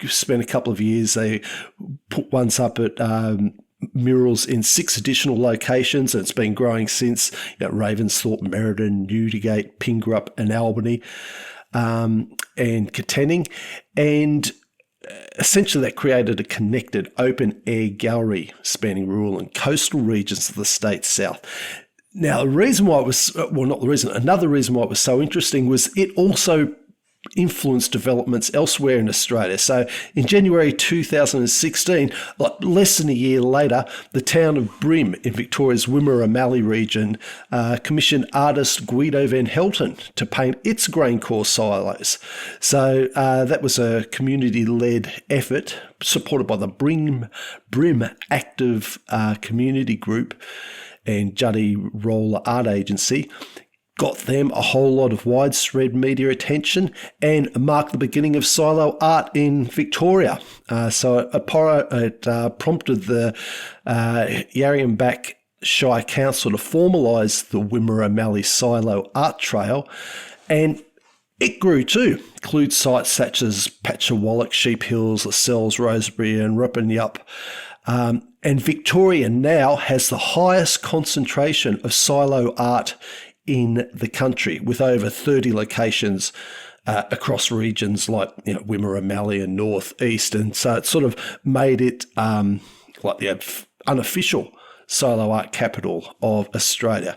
spent a couple of years, they put ones up at murals in 6 additional locations, and it's been growing since. Ravensthorpe, Merredin, Newdigate, Pingerup and Albany, and Katanning. And essentially that created a connected open-air gallery spanning rural and coastal regions of the state's south. Now, another reason why it was so interesting was it also influenced developments elsewhere in Australia. So in January 2016, less than a year later, the town of Brim in Victoria's Wimmera Mallee region commissioned artist Guido Van Helten to paint its grain core silos. So that was a community-led effort supported by the Brim Active Community Group and Juddy Roller Art Agency. Got them a whole lot of widespread media attention and marked the beginning of silo art in Victoria. So it prompted the Yarriamback Shire Council to formalise the Wimmera Mallee Silo Art Trail, and it grew too. Includes sites such as Patchawallock, Sheep Hills, Lascelles, Rosebery and Rupinyup. And Victoria now has the highest concentration of silo art in the country, with over 30 locations across regions like Wimmera, Mallee and North East. And so it sort of made it like the unofficial silo art capital of Australia.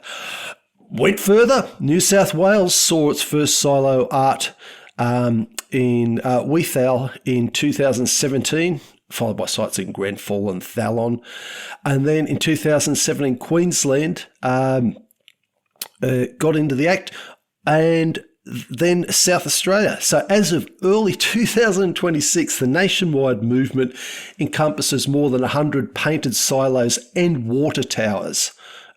Went further, New South Wales saw its first silo art in Weithal in 2017, followed by sites in Grenfell and Thallon. And then in 2017, Queensland got into the act, and then South Australia. So as of early 2026, the nationwide movement encompasses more than 100 painted silos and water towers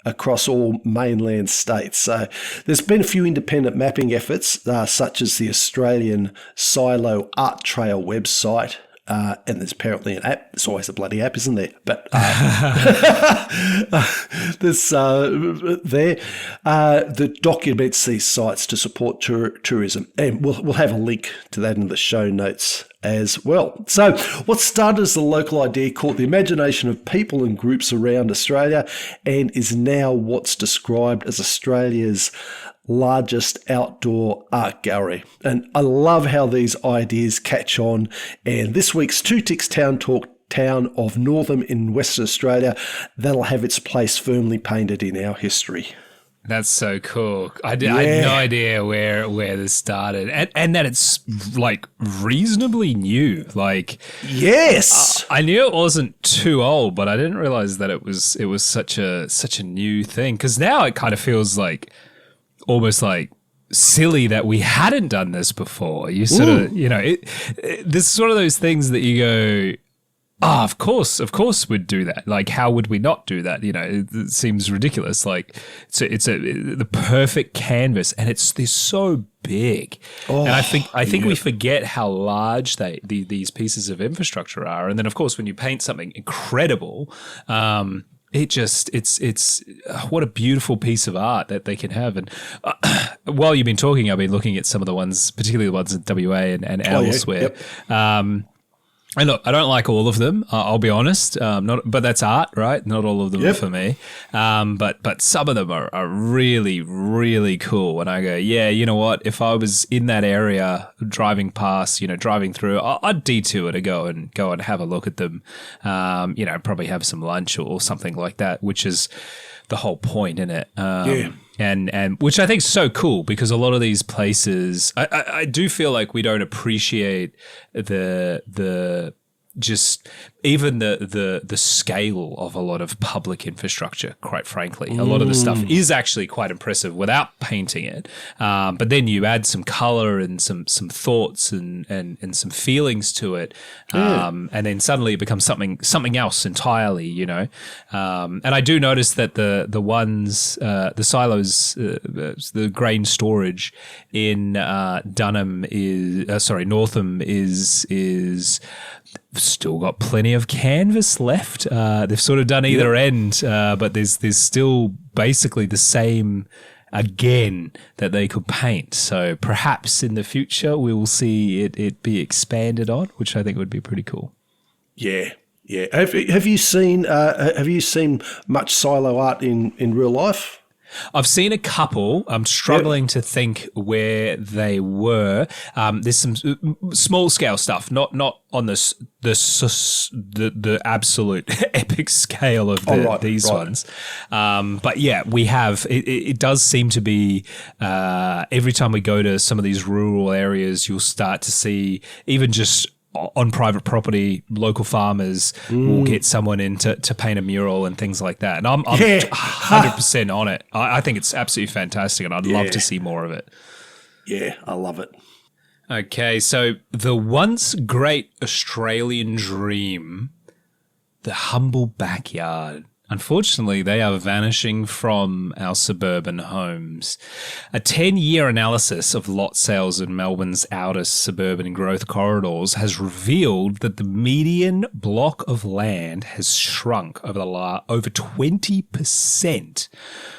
across all mainland states. So there's been a few independent mapping efforts, such as the Australian Silo Art Trail website, and there's apparently an app. There's always a bloody app, isn't there? But there's that documents these sites to support tourism, and we'll have a link to that in the show notes as well. So what started as a local idea caught the imagination of people and groups around Australia, and is now what's described as Australia's largest outdoor art gallery. And I love how these ideas catch on. And this week's Two Ticks Town Talk town of Northam in Western Australia, that'll have its place firmly painted in our history. That's so cool. I had no idea where this started, and that it's like reasonably new. Like, yes, I knew it wasn't too old, but I didn't realize that it was such a new thing. Because now it kind of feels like almost like silly that we hadn't done this before. You sort of, this is one of those things that you go, of course we'd do that. Like, how would we not do that? It seems ridiculous. Like, it's the perfect canvas, and they're so big. And I think we forget how large these pieces of infrastructure are. And then, of course, when you paint something incredible, it's what a beautiful piece of art that they can have. And while you've been talking, I've been looking at some of the ones, particularly the ones in WA and elsewhere. Yep. And look, I don't like all of them. I'll be honest. But that's art, right? Not all of them are for me. But some of them are really, really cool. And I go, yeah, you know what? If I was in that area, driving past, driving through, I'd detour to go and have a look at them. Probably have some lunch or something like that, which is the whole point, isn't it? And which I think is so cool, because a lot of these places, I do feel like we don't appreciate the just even the scale of a lot of public infrastructure, quite frankly. A lot of the stuff is actually quite impressive without painting it. But then you add some color and some thoughts and some feelings to it. And then suddenly it becomes something else entirely, And I do notice that the ones, the silos, the grain storage in Northam is still got plenty of canvas left. They've sort of done either end, but there's still basically the same again that they could paint. So perhaps in the future we will see it be expanded on, which I think would be pretty cool. Yeah. Have you seen much silo art in real life? I've seen a couple. I'm struggling to think where they were. There's some small scale stuff, not on the absolute epic scale of these ones. But yeah, we have. It does seem to be every time we go to some of these rural areas, you'll start to see even just on private property, local farmers will get someone in to paint a mural and things like that. And I'm 100% on it. I think it's absolutely fantastic, and I'd love to see more of it. Yeah, I love it. Okay, so the once great Australian dream, the humble backyard. Unfortunately, they are vanishing from our suburban homes. A 10-year analysis of lot sales in Melbourne's outer suburban growth corridors has revealed that the median block of land has shrunk over 20%,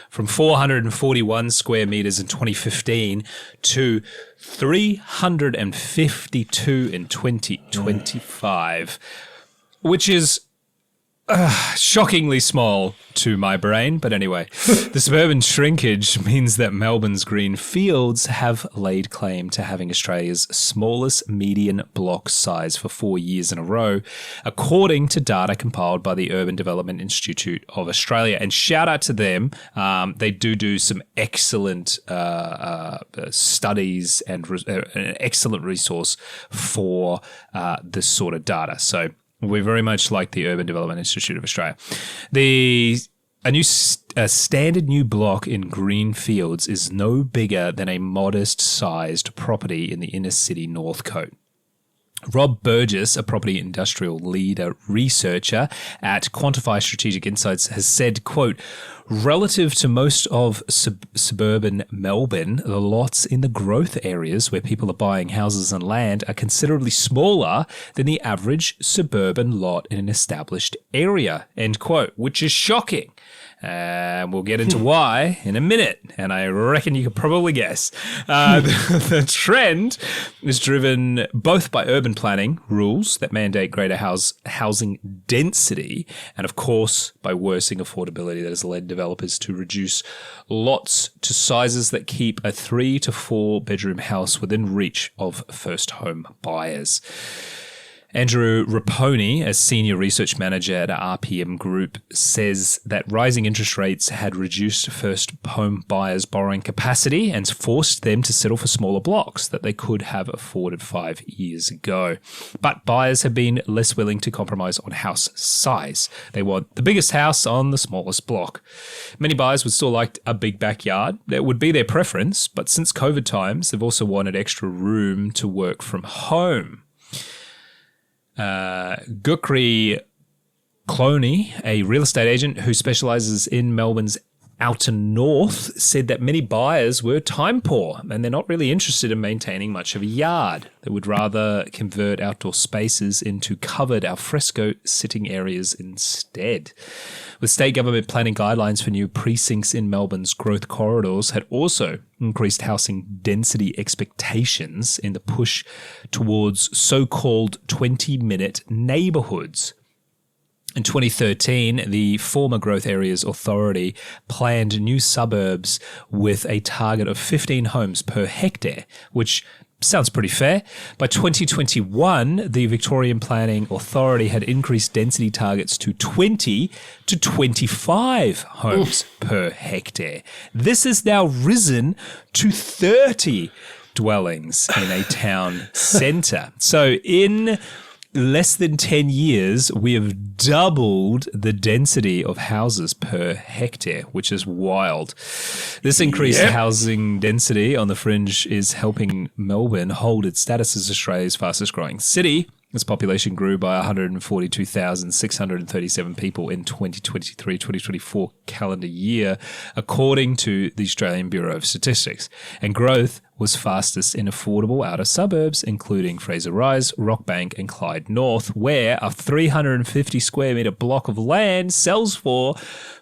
from 441 square meters in 2015 to 352 in 2025, which is shockingly small to my brain, but anyway, the suburban shrinkage means that Melbourne's green fields have laid claim to having Australia's smallest median block size for 4 years in a row, according to data compiled by the Urban Development Institute of Australia. And shout out to them. They do some excellent studies and an excellent resource for this sort of data. So we very much like the Urban Development Institute of Australia. A standard new block in green fields is no bigger than a modest-sized property in the inner city Northcote. Rob Burgess, a property industrial leader researcher at Quantify Strategic Insights, has said, quote, relative to most of suburban Melbourne, the lots in the growth areas where people are buying houses and land are considerably smaller than the average suburban lot in an established area, end quote, which is shocking. We'll get into why in a minute, and I reckon you could probably guess. The trend is driven both by urban planning rules that mandate greater housing density, and of course by worsening affordability that has led developers to reduce lots to sizes that keep a 3 to 4 bedroom house within reach of first home buyers. Andrew Raponi, a senior research manager at RPM Group, says that rising interest rates had reduced first home buyers' borrowing capacity and forced them to settle for smaller blocks that they could have afforded 5 years ago. But buyers have been less willing to compromise on house size. They want the biggest house on the smallest block. Many buyers would still like a big backyard. That would be their preference, but since COVID times, they've also wanted extra room to work from home. Gukri Cloney, a real estate agent who specializes in Melbourne's outer north, said that many buyers were time poor and they're not really interested in maintaining much of a yard. They would rather convert outdoor spaces into covered alfresco sitting areas instead. With state government planning guidelines for new precincts in Melbourne's growth corridors had also increased housing density expectations in the push towards so-called 20-minute neighbourhoods. In 2013, the former Growth Areas Authority planned new suburbs with a target of 15 homes per hectare, which sounds pretty fair. By 2021, the Victorian Planning Authority had increased density targets to 20 to 25 homes per hectare. This has now risen to 30 dwellings in a town centre. So in less than 10 years, we have doubled the density of houses per hectare, which is wild. This increased housing density on the fringe is helping Melbourne hold its status as Australia's fastest growing city. Its population grew by 142,637 people in 2023-2024 calendar year, according to the Australian Bureau of Statistics. And growth was fastest in affordable outer suburbs, including Fraser Rise, Rockbank, and Clyde North, where a 350 square metre block of land sells for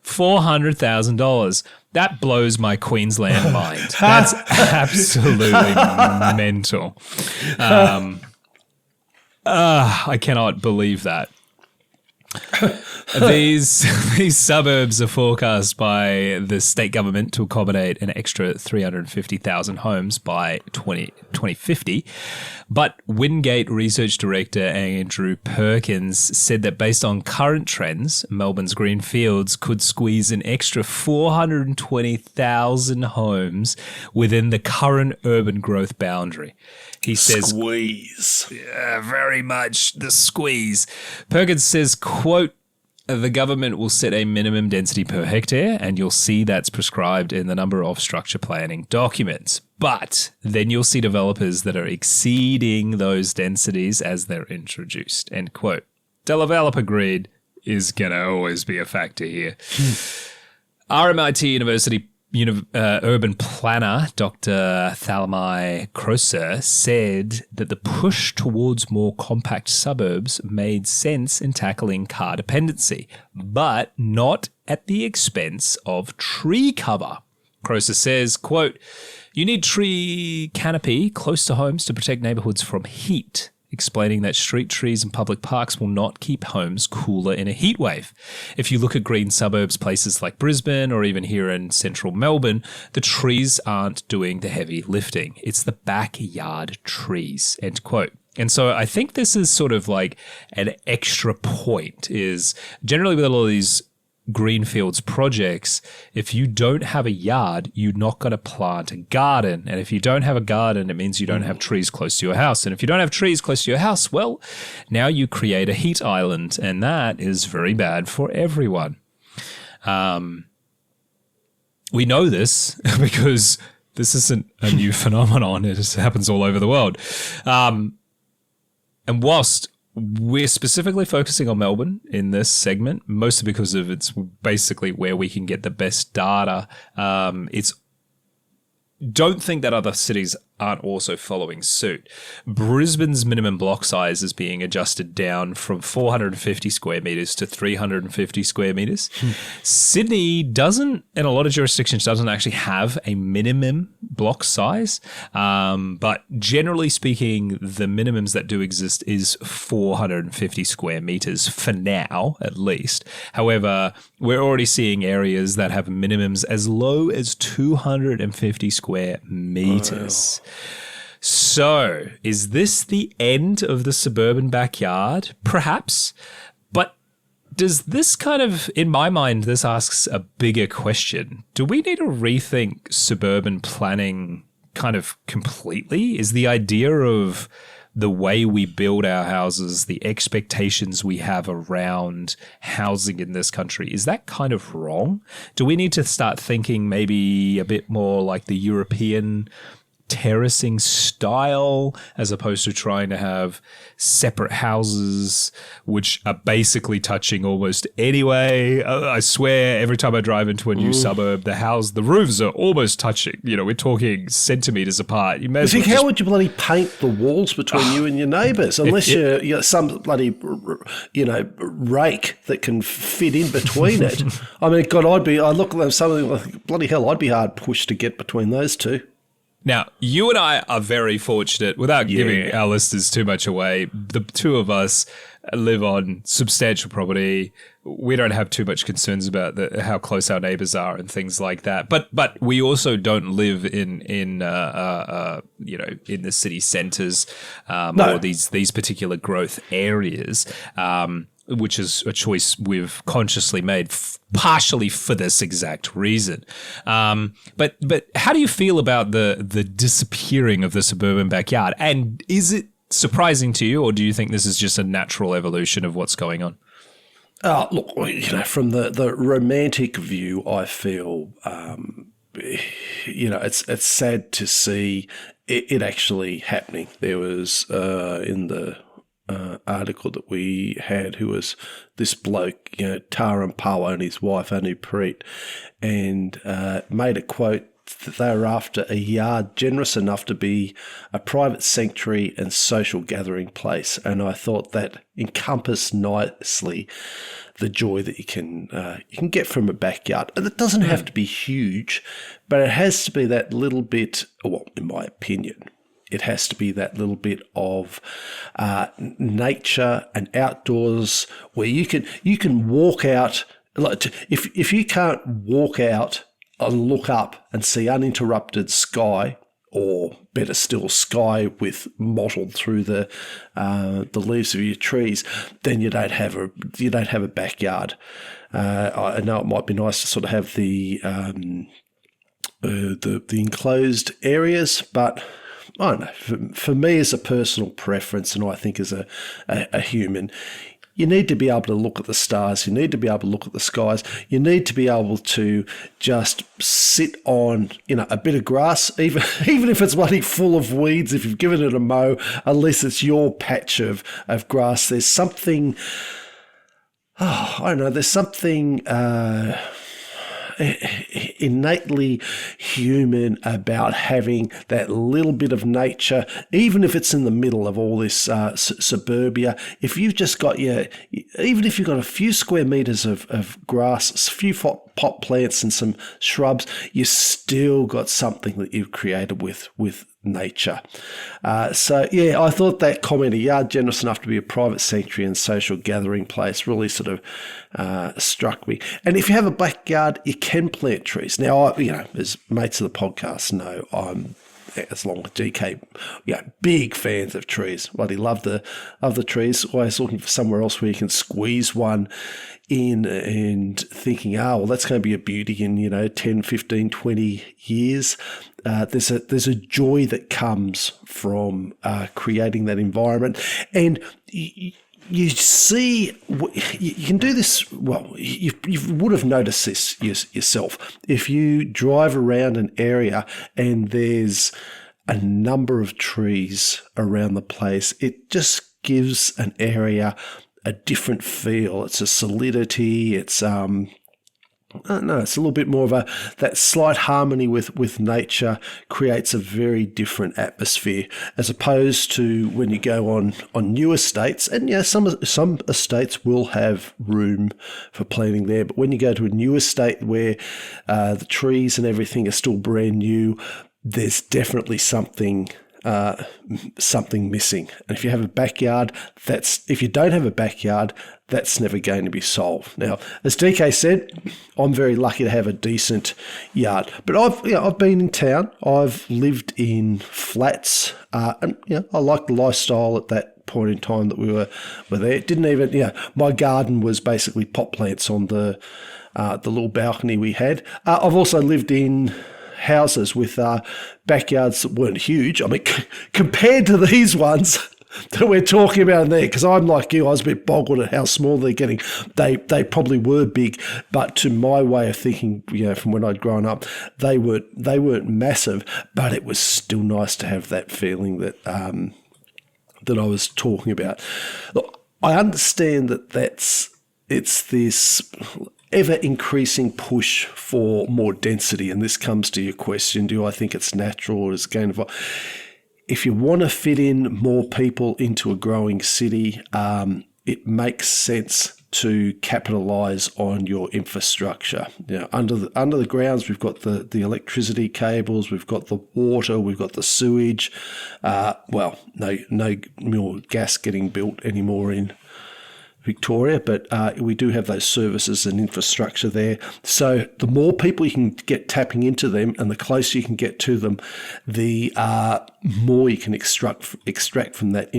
$400,000. That blows my Queensland mind. That's absolutely mental. I cannot believe that. These suburbs are forecast by the state government to accommodate an extra 350,000 homes by 2050. But Wingate Research Director Andrew Perkins said that based on current trends, Melbourne's green fields could squeeze an extra 420,000 homes within the current urban growth boundary. He says, squeeze. Yeah, very much the squeeze. Perkins says, quote, the government will set a minimum density per hectare, and you'll see that's prescribed in the number of structure planning documents. But then you'll see developers that are exceeding those densities as they're introduced, end quote. Developer greed is going to always be a factor here. RMIT University urban planner Dr. Thalmai Crosser said that the push towards more compact suburbs made sense in tackling car dependency, but not at the expense of tree cover. Crosser says, quote, you need tree canopy close to homes to protect neighbourhoods from heat, explaining that street trees and public parks will not keep homes cooler in a heat wave. If you look at green suburbs, places like Brisbane or even here in central Melbourne, the trees aren't doing the heavy lifting. It's the backyard trees, end quote. And so I think this is sort of like an extra point is generally with a lot of these greenfields projects, if you don't have a yard, you're not going to plant a garden. And if you don't have a garden, it means you don't have trees close to your house. And if you don't have trees close to your house, well, now you create a heat island, and that is very bad for everyone. We know this because this isn't a new phenomenon. It just happens all over the world. And whilst we're specifically focusing on Melbourne in this segment, mostly because of it's basically where we can get the best data. Don't think that other cities aren't also following suit. Brisbane's minimum block size is being adjusted down from 450 square metres to 350 square metres. Sydney doesn't, in a lot of jurisdictions, doesn't actually have a minimum block size. But generally speaking, the minimums that do exist is 450 square metres for now, at least. However, we're already seeing areas that have minimums as low as 250 square metres. Wow. So, is this the end of the suburban backyard? Perhaps. But does this kind of, in my mind, this asks a bigger question. Do we need to rethink suburban planning kind of completely? Is the idea of the way we build our houses, the expectations we have around housing in this country, is that kind of wrong? Do we need to start thinking maybe a bit more like the European terracing style, as opposed to trying to have separate houses which are basically touching almost anyway? I swear every time I drive into a new suburb, the roofs are almost touching. You know, we're talking centimeters apart. You may as well how would you bloody paint the walls between you and your neighbours unless you're some bloody rake that can fit in between it? I mean, God, I look at them, something like, bloody hell, I'd be hard pushed to get between those two. Now, you and I are very fortunate, without giving our listeners too much away. The two of us live on substantial property. We don't have too much concerns about how close our neighbors are and things like that. But we also don't live in the city centers or these particular growth areas. Which is a choice we've consciously made partially for this exact reason. But how do you feel about the disappearing of the suburban backyard? And is it surprising to you, or do you think this is just a natural evolution of what's going on? Look, from the romantic view, I feel, it's sad to see it actually happening. There was in the article that we had, who was this bloke, Taran Pawa and his wife Anupreet, and made a quote that they were after a yard generous enough to be a private sanctuary and social gathering place. And I thought that encompassed nicely the joy that you can get from a backyard. And it doesn't have to be huge, but it has to be that little bit, well, in my opinion, it has to be that little bit of nature and outdoors where you can walk out. Like if you can't walk out and look up and see uninterrupted sky, or better still, sky with mottled through the leaves of your trees, then you don't have a backyard. I know it might be nice to sort of have the enclosed areas, but I don't know. For me, as a personal preference, and I think as a human, you need to be able to look at the stars. You need to be able to look at the skies. You need to be able to just sit on, a bit of grass, even if it's bloody full of weeds. If you've given it a mow, unless it's your patch of grass, there's something. I don't know. There's something innately human about having that little bit of nature, even if it's in the middle of all this suburbia. If you've just got even if you've got a few square meters of grass, a few pot plants and some shrubs, you still got something that you've created with nature. I thought that comment, a yard generous enough to be a private sanctuary and social gathering place, really sort of struck me. And if you have a backyard, you can plant trees. Now, as mates of the podcast know, I'm, as long as GK, big fans of trees. Bloody love the trees. Always looking for somewhere else where you can squeeze one in and thinking, that's going to be a beauty in, 10, 15, 20 years. There's a joy that comes from creating that environment. And you see, you can do this, well, you would have noticed this yourself. If you drive around an area and there's a number of trees around the place, it just gives an area a different feel. It's a solidity, it's I don't know, it's a little bit more of that slight harmony with nature creates a very different atmosphere, as opposed to when you go on new estates. And some estates will have room for planting there, but when you go to a new estate where the trees and everything are still brand new, there's definitely something something missing. And if you have a backyard, if you don't have a backyard, that's never going to be solved. Now, as DK said, I'm very lucky to have a decent yard. But I've been in town. I've lived in flats, and I like the lifestyle at that point in time that we were there. It didn't even, my garden was basically pot plants on the little balcony we had. I've also lived in houses with backyards that weren't huge. I mean, compared to these ones that we're talking about in there, because I'm like you, I was a bit boggled at how small they're getting. They probably were big, but to my way of thinking, from when I'd grown up, they weren't massive, but it was still nice to have that feeling that that I was talking about. Look, I understand that it's this ever-increasing push for more density, and this comes to your question, do I think it's natural or is it going to... If you want to fit in more people into a growing city, it makes sense to capitalise on your infrastructure. Under the grounds, we've got the electricity cables, we've got the water, we've got the sewage. No more gas getting built anymore in Victoria, but we do have those services and infrastructure there. So the more people you can get tapping into them and the closer you can get to them, the more you can extract from that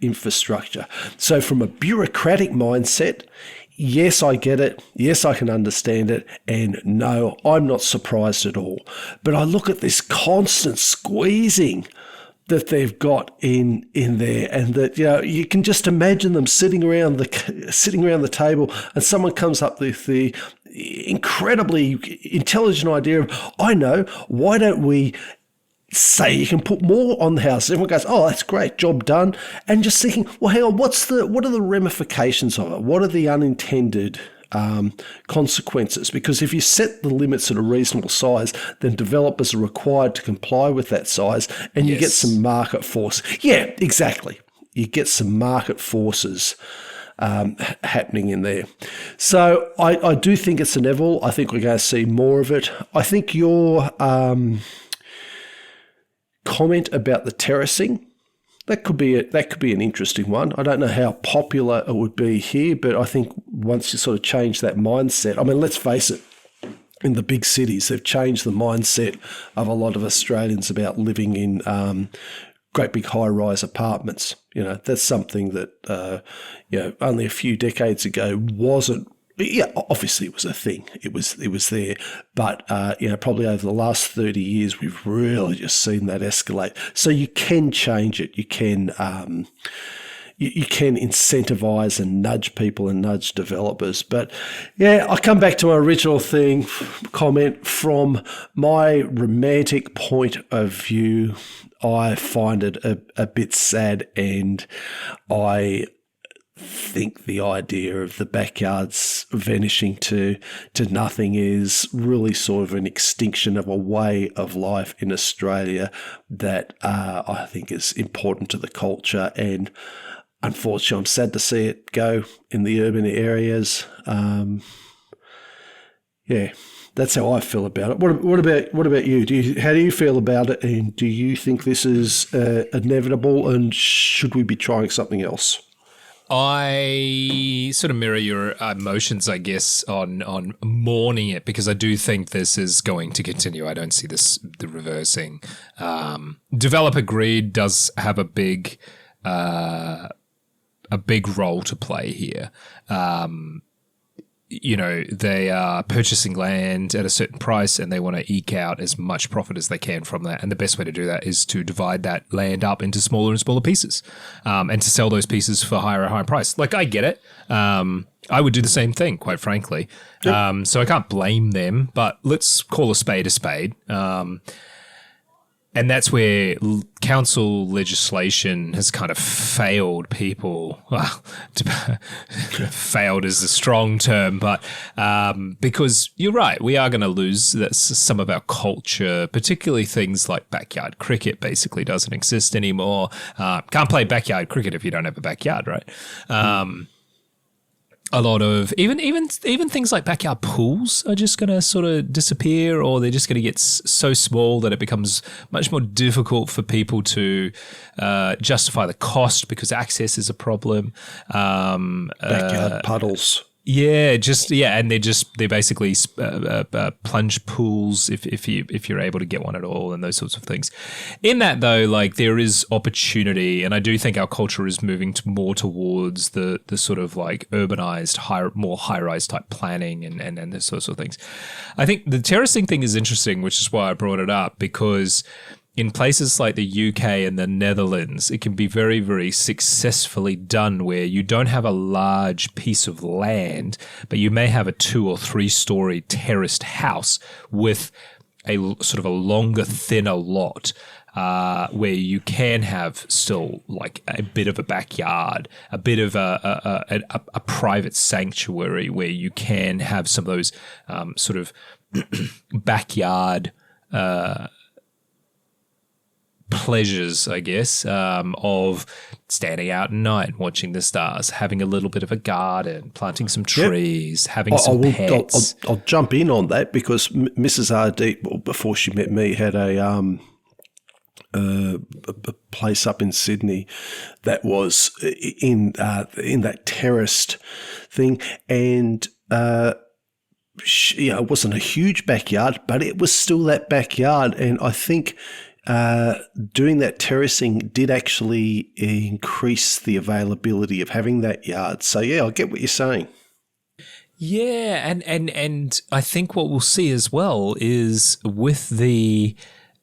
infrastructure. So from a bureaucratic mindset, yes, I get it. Yes, I can understand it. And no, I'm not surprised at all. But I look at this constant squeezing that they've got in there, and that you can just imagine them sitting around the table, and someone comes up with the incredibly intelligent idea of, I know, why don't we say you can put more on the house? Everyone goes, oh, that's great, job done. And just thinking, well, hang on, what are the ramifications of it? What are the unintended consequences? Because if you set the limits at a reasonable size, then developers are required to comply with that size, and you get some market force. Yeah, exactly. You get some market forces happening in there. So I do think it's inevitable. I think we're going to see more of it. I think your comment about the terracing, that could be an interesting one. I don't know how popular it would be here, but I think once you sort of change that mindset, I mean, let's face it, in the big cities, they've changed the mindset of a lot of Australians about living in great big high-rise apartments. That's something that only a few decades ago wasn't. Yeah, obviously it was a thing. It was there, but probably over the last 30 years, we've really just seen that escalate. So you can change it. You can incentivize and nudge people and nudge developers. But yeah, I come back to my original comment from my romantic point of view. I find it a bit sad, and I think the idea of the backyards vanishing to nothing is really sort of an extinction of a way of life in Australia that I think is important to the culture. And unfortunately, I'm sad to see it go in the urban areas. That's how I feel about it. What about you? How do you feel about it? And do you think this is inevitable? And should we be trying something else? I sort of mirror your emotions, I guess, on mourning it, because I do think this is going to continue. I don't see the reversing. Developer greed does have a big role to play here. They are purchasing land at a certain price, and they want to eke out as much profit as they can from that. And the best way to do that is to divide that land up into smaller and smaller pieces, and to sell those pieces for higher and higher price. Like, I get it. I would do the same thing, quite frankly. Yep. So I can't blame them, but let's call a spade a spade. And that's where council legislation has kind of failed people. Well, failed is a strong term, but because you're right, we are going to lose some of our culture, particularly things like backyard cricket basically doesn't exist anymore. Can't play backyard cricket if you don't have a backyard, right? a lot of even things like backyard pools are just going to sort of disappear, or they're just going to get so small that it becomes much more difficult for people to justify the cost because access is a problem. Backyard puddles. Yeah, and they're basically plunge pools if you're able to get one at all, and those sorts of things. In that though, like there is opportunity, and I do think our culture is moving more towards the sort of like urbanized, more high-rise type planning and those sorts of things. I think the terracing thing is interesting, which is why I brought it up, because in places like the UK and the Netherlands, it can be very, very successfully done where you don't have a large piece of land, but you may have a 2 or 3 story terraced house with a sort of a longer, thinner lot where you can have still like a bit of a backyard, a bit of a private sanctuary where you can have some of those sort of backyard pleasures, I guess, of standing out at night, watching the stars, having a little bit of a garden, planting some trees, having some pets. I'll jump in on that because Mrs. Ardeet, before she met me, had a place up in Sydney that was in that terraced thing, and it wasn't a huge backyard, but it was still that backyard, and I think doing that terracing did actually increase the availability of having that yard. So yeah, I get what you're saying. Yeah, and I think what we'll see as well is with the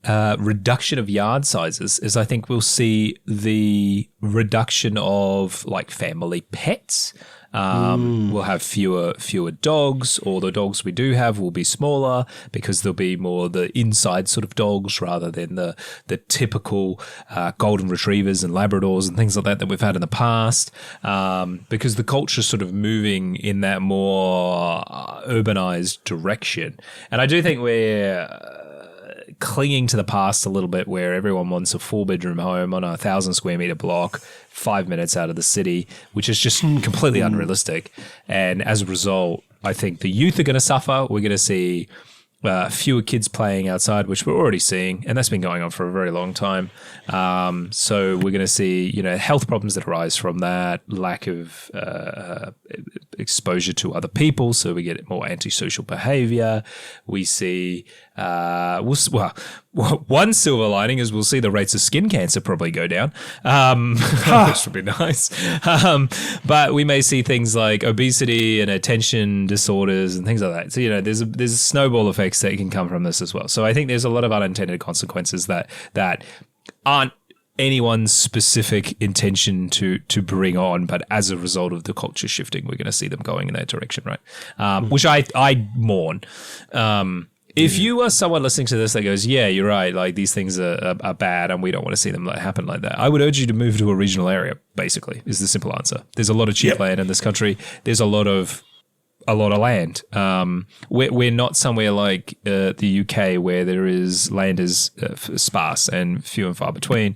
reduction of yard sizes is I think we'll see the reduction of like family pets. We'll have fewer dogs, or the dogs we do have will be smaller because there'll be more the inside sort of dogs rather than the typical golden retrievers and Labradors and things like that we've had in the past, because the culture's sort of moving in that more urbanized direction. And I do think we're clinging to the past a little bit, where everyone wants a 4-bedroom home on a 1,000 square meter block 5 minutes out of the city, which is just completely unrealistic. And as a result, I think the youth are going to suffer. We're going to see fewer kids playing outside, which we're already seeing, and that's been going on for a very long time. So we're going to see, health problems that arise from that, lack of exposure to other people, so we get more antisocial behavior. We see, one silver lining is we'll see the rates of skin cancer probably go down, which would be nice. But we may see things like obesity and attention disorders and things like that. So, there's a snowball effects that can come from this as well. So I think there's a lot of unintended consequences that aren't anyone's specific intention to bring on, but as a result of the culture shifting, we're going to see them going in that direction, right? Which I mourn. If you are someone listening to this that goes, yeah, you're right, like these things are bad and we don't want to see them happen like that, I would urge you to move to a regional area, basically, is the simple answer. There's a lot of cheap land in this country. There's a lot of land. We're not somewhere like the UK where land is sparse and few and far between.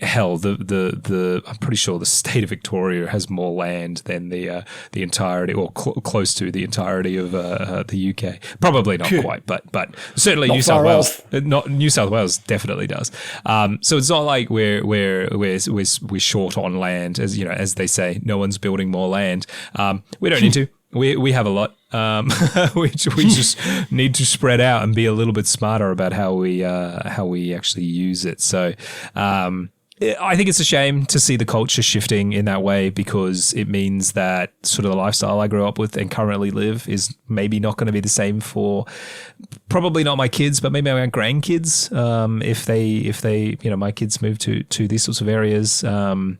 Hell, I'm pretty sure the state of Victoria has more land than the entirety, or close to the entirety of the UK. Probably not quite, but certainly New South Wales. New South Wales definitely does. So it's not like we're short on land, as they say. No one's building more land. We don't need to. We have a lot. We just need to spread out and be a little bit smarter about how we actually use it. So. I think it's a shame to see the culture shifting in that way, because it means that sort of the lifestyle I grew up with and currently live is maybe not going to be the same for probably not my kids, but maybe my grandkids, if they my kids move to these sorts of areas. And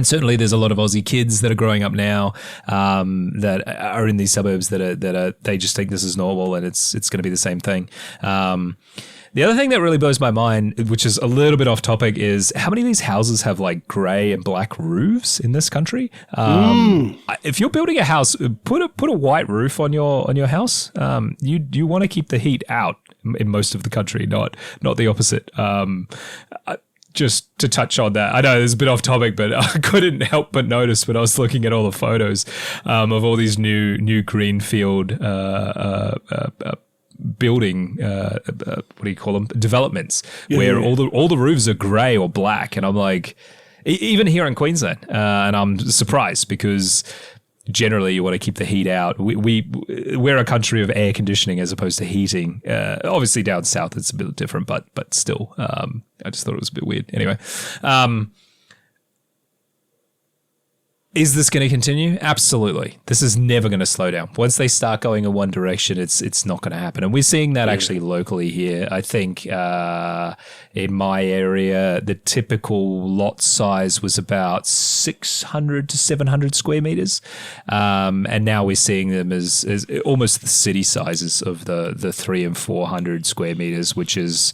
certainly there's a lot of Aussie kids that are growing up now that are in these suburbs that they just think this is normal and it's going to be the same thing. The other thing that really blows my mind, which is a little bit off topic, is how many of these houses have like grey and black roofs in this country. If you're building a house, put a white roof on your house. You want to keep the heat out in most of the country, not the opposite. just to touch on that, I know it's a bit off topic, but I couldn't help but notice when I was looking at all the photos of all these new greenfield building, what do you call them? Developments, where all the roofs are grey or black, and I'm like, even here in Queensland, and I'm surprised because generally you want to keep the heat out. We're a country of air conditioning as opposed to heating. Obviously down south it's a bit different, but still, I just thought it was a bit weird. Anyway, is this going to continue? Absolutely. This is never going to slow down. Once they start going in one direction, it's not going to happen. And we're seeing that actually locally here. I think in my area, the typical lot size was about 600 to 700 square meters. And now we're seeing them as almost the city sizes of the 300 and 400 square meters, which is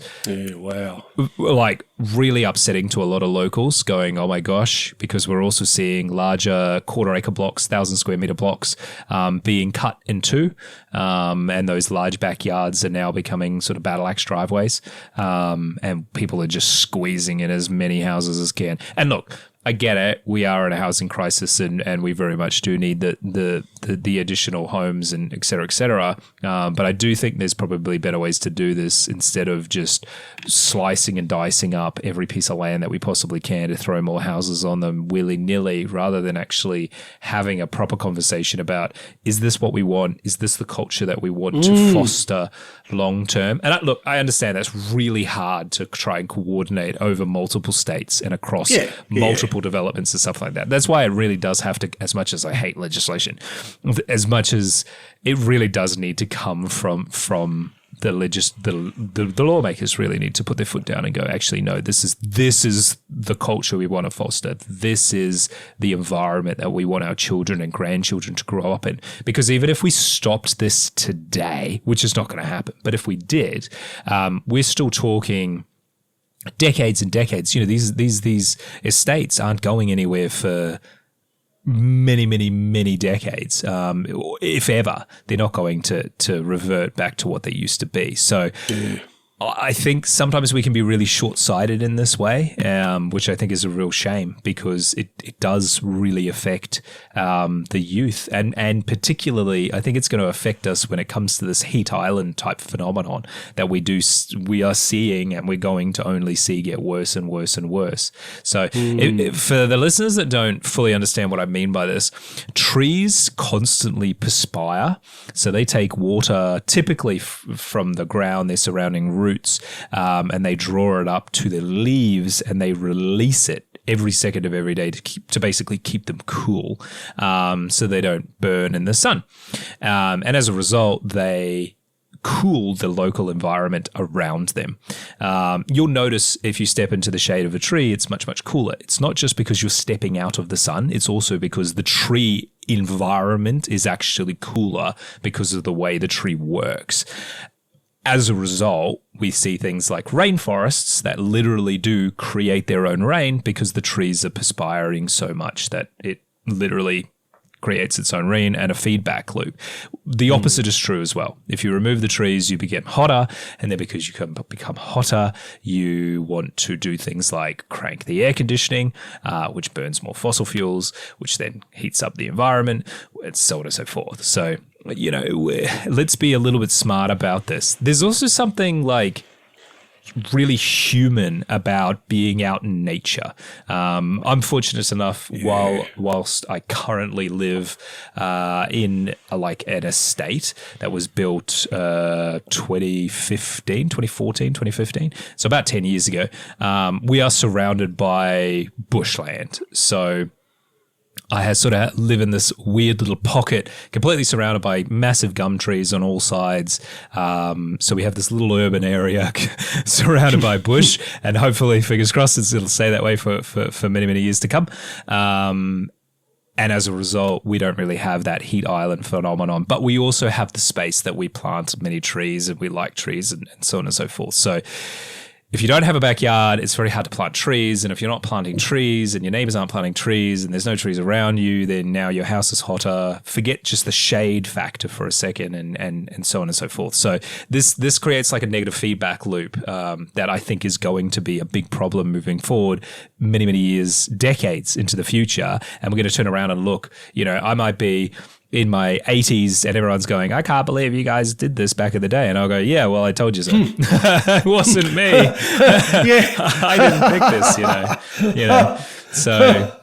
like really upsetting to a lot of locals going, oh my gosh, because we're also seeing larger quarter acre blocks, 1,000 square meter blocks being cut in two. And those large backyards are now becoming sort of battle axe driveways. And people are just squeezing in as many houses as can. And look, I get it. We are in a housing crisis, and we very much do need the additional homes and et cetera, et cetera. But I do think there's probably better ways to do this instead of just slicing and dicing up every piece of land that we possibly can to throw more houses on them willy-nilly, rather than actually having a proper conversation about, is this what we want? Is this the culture that we want to foster long-term? And look, I understand that's really hard to try and coordinate over multiple states and across multiple developments and stuff like that. That's why it really does have to, as much as I hate legislation, as much as it really does need to come from the lawmakers really need to put their foot down and go, actually, no, this is the culture we want to foster. This is the environment that we want our children and grandchildren to grow up in. Because even if we stopped this today, which is not going to happen, but if we did, we're still talking decades and decades. You know, these estates aren't going anywhere for many decades. If ever, they're not going to revert back to what they used to be. So I think sometimes we can be really short-sighted in this way, which I think is a real shame, because it does really affect the youth, and particularly I think it's going to affect us when it comes to this heat island type phenomenon that we are seeing, and we're going to only see get worse and worse and worse. So for the listeners that don't fully understand what I mean by this, trees constantly perspire. So they take water typically from the ground, their surrounding roots, and they draw it up to the leaves, and they release it every second of every day to basically keep them cool, so they don't burn in the sun. And as a result, they cool the local environment around them. You'll notice if you step into the shade of a tree, it's much cooler. It's not just because you're stepping out of the sun, it's also because the tree environment is actually cooler because of the way the tree works. As a result, we see things like rainforests that literally do create their own rain because the trees are perspiring so much that it literally creates its own rain and a feedback loop. The opposite is true as well. If you remove the trees, you become hotter, and then because you can become hotter, you want to do things like crank the air conditioning, which burns more fossil fuels, which then heats up the environment, and so on and so forth. So, you know, let's be a little bit smart about this. There's also something like really human about being out in nature. I'm fortunate enough, whilst I currently live in an estate that was built 2015, so about 10 years ago, we are surrounded by bushland. So I sort of live in this weird little pocket, completely surrounded by massive gum trees on all sides. So we have this little urban area surrounded by bush, and hopefully, fingers crossed, it'll stay that way for many years to come. And as a result, we don't really have that heat island phenomenon, but we also have the space that we plant many trees, and we like trees, and so on and so forth. So if you don't have a backyard, it's very hard to plant trees. And if you're not planting trees and your neighbors aren't planting trees and there's no trees around you, then now your house is hotter. Forget just the shade factor for a second and so on and so forth. So this creates like a negative feedback loop that I think is going to be a big problem moving forward many, many years, decades into the future. And we're going to turn around and look, I might be in my 80s and everyone's going, I can't believe you guys did this back in the day. And I'll go, yeah, well, I told you so. It wasn't me. I didn't pick this, So,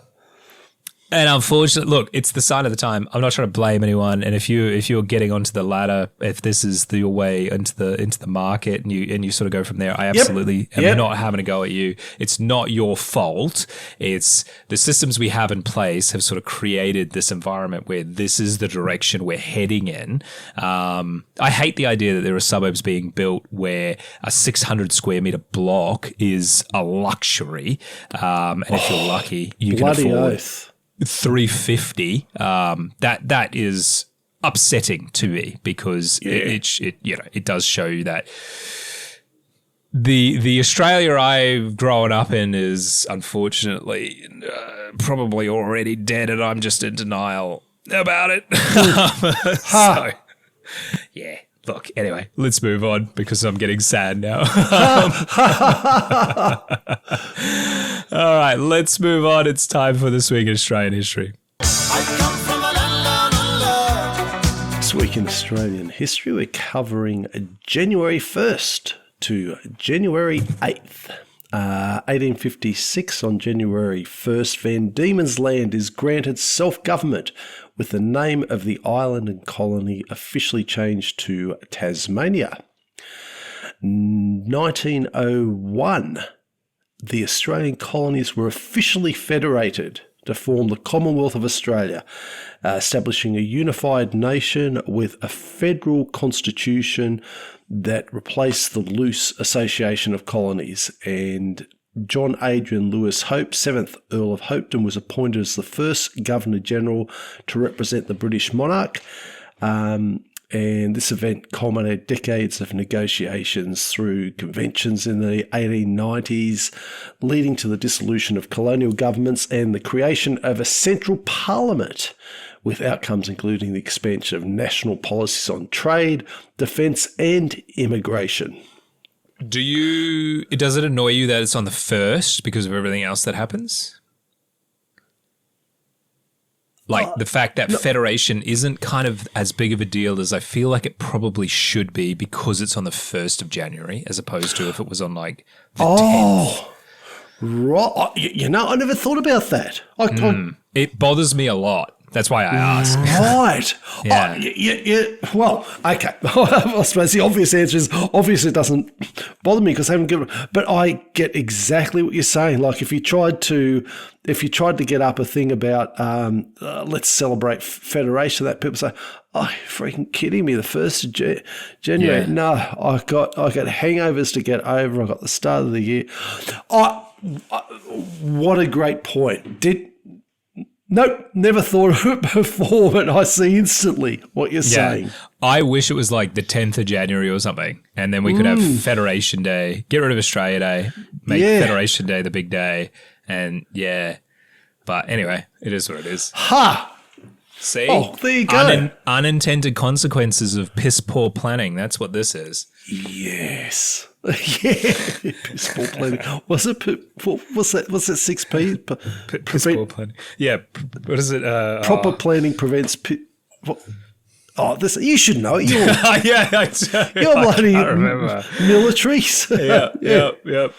and unfortunately, look, it's the sign of the time. I'm not trying to blame anyone. And if you're getting onto the ladder, if this is your way into the market and you sort of go from there, I absolutely am not having a go at you. It's not your fault. It's the systems we have in place have sort of created this environment where this is the direction we're heading in. I hate the idea that there are suburbs being built where a 600 square meter block is a luxury. And if you're lucky, you can afford oath. 350. That is upsetting to me because it does show you that the Australia I've grown up in is unfortunately probably already dead, and I'm just in denial about it. So, yeah. Look, anyway, let's move on because I'm getting sad now. All right, let's move on. It's time for This Week in Australian History. This week in Australian history, we're covering January 1st to January 8th. 1856, on January 1st, Van Diemen's Land is granted self-government, with the name of the island and colony officially changed to Tasmania. 1901, the Australian colonies were officially federated to form the Commonwealth of Australia, establishing a unified nation with a federal constitution that replaced the loose association of colonies. And John Adrian Lewis Hope, 7th Earl of Hopetoun, was appointed as the first Governor-General to represent the British monarch. And this event culminated decades of negotiations through conventions in the 1890s, leading to the dissolution of colonial governments and the creation of a central parliament, with outcomes including the expansion of national policies on trade, defence and immigration. Does it annoy you that it's on the 1st because of everything else that happens? Like the fact that federation isn't kind of as big of a deal as I feel like it probably should be because it's on the 1st of January as opposed to if it was on like the 10th. Right. I never thought about that. It bothers me a lot. That's why I asked. Right. Yeah. Well, okay. I suppose the obvious answer is obviously it doesn't bother me because I haven't given. But I get exactly what you're saying. Like if you tried to get up a thing about let's celebrate federation, that people say, "Oh, you're freaking kidding me!" The 1st of January. Yeah. No, I got hangovers to get over. I got the start of the year. What a great point. Nope, never thought of it before, but I see instantly what you're saying. I wish it was like the 10th of January or something, and then we could have Federation Day, get rid of Australia Day, make Federation Day the big day, and But anyway, it is what it is. Ha! See? Oh, there you go. Unintended consequences of piss poor planning. That's what this is. Yes. Piss poor planning. What's that? 6P? Piss poor planning. Yeah. What is it? Proper planning prevents. This you should know. You're bloody militaries. Yep.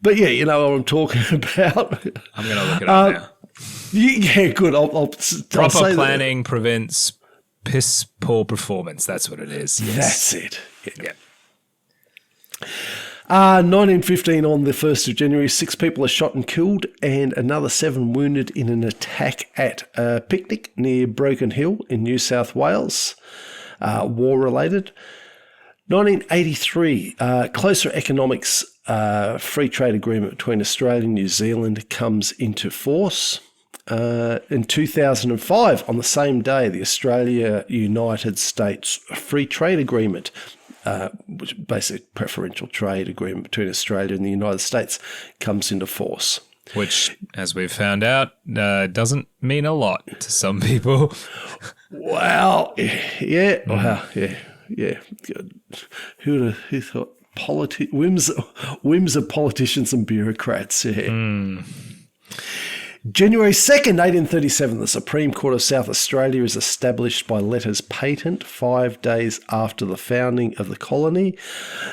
But yeah, you know what I'm talking about. I'm going to look it up now. Yeah, good. I'll Proper planning prevents piss poor performance. That's what it is. Yes. That's it. Yeah. 1915, on the 1st of January, 6 people are shot and killed and another 7 wounded in an attack at a picnic near Broken Hill in New South Wales, war-related. 1983, closer economics free trade agreement between Australia and New Zealand comes into force. In 2005, on the same day, the Australia-United States Free Trade Agreement which basic preferential trade agreement between Australia and the United States, comes into force. Which, as we've found out, doesn't mean a lot to some people. Well, yeah. Wow, yeah. Who thought whims of politicians and bureaucrats? Yeah. January 2nd, 1837, the Supreme Court of South Australia is established by letters patent 5 days after the founding of the colony.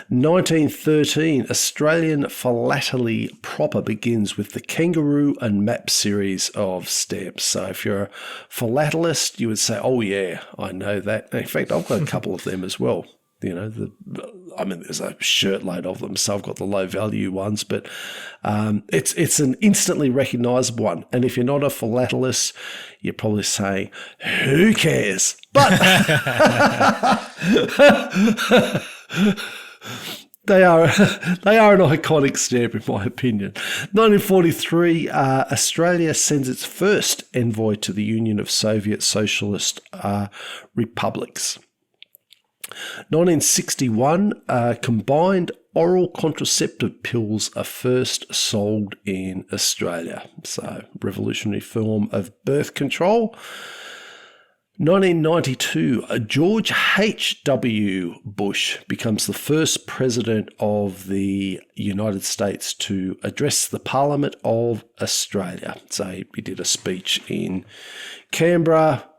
1913, Australian philately proper begins with the kangaroo and map series of stamps. So if you're a philatelist, you would say, oh yeah, I know that. In fact, I've got a couple of them as well. You know, there's a shirtload of them, so I've got the low value ones, but it's an instantly recognisable one. And if you're not a philatelist, you're probably saying, who cares? But they are an iconic stamp, in my opinion. 1943, Australia sends its first envoy to the Union of Soviet Socialist Republics. 1961, combined oral contraceptive pills are first sold in Australia. So, revolutionary form of birth control. 1992, George H.W. Bush becomes the first president of the United States to address the Parliament of Australia. So, he did a speech in Canberra,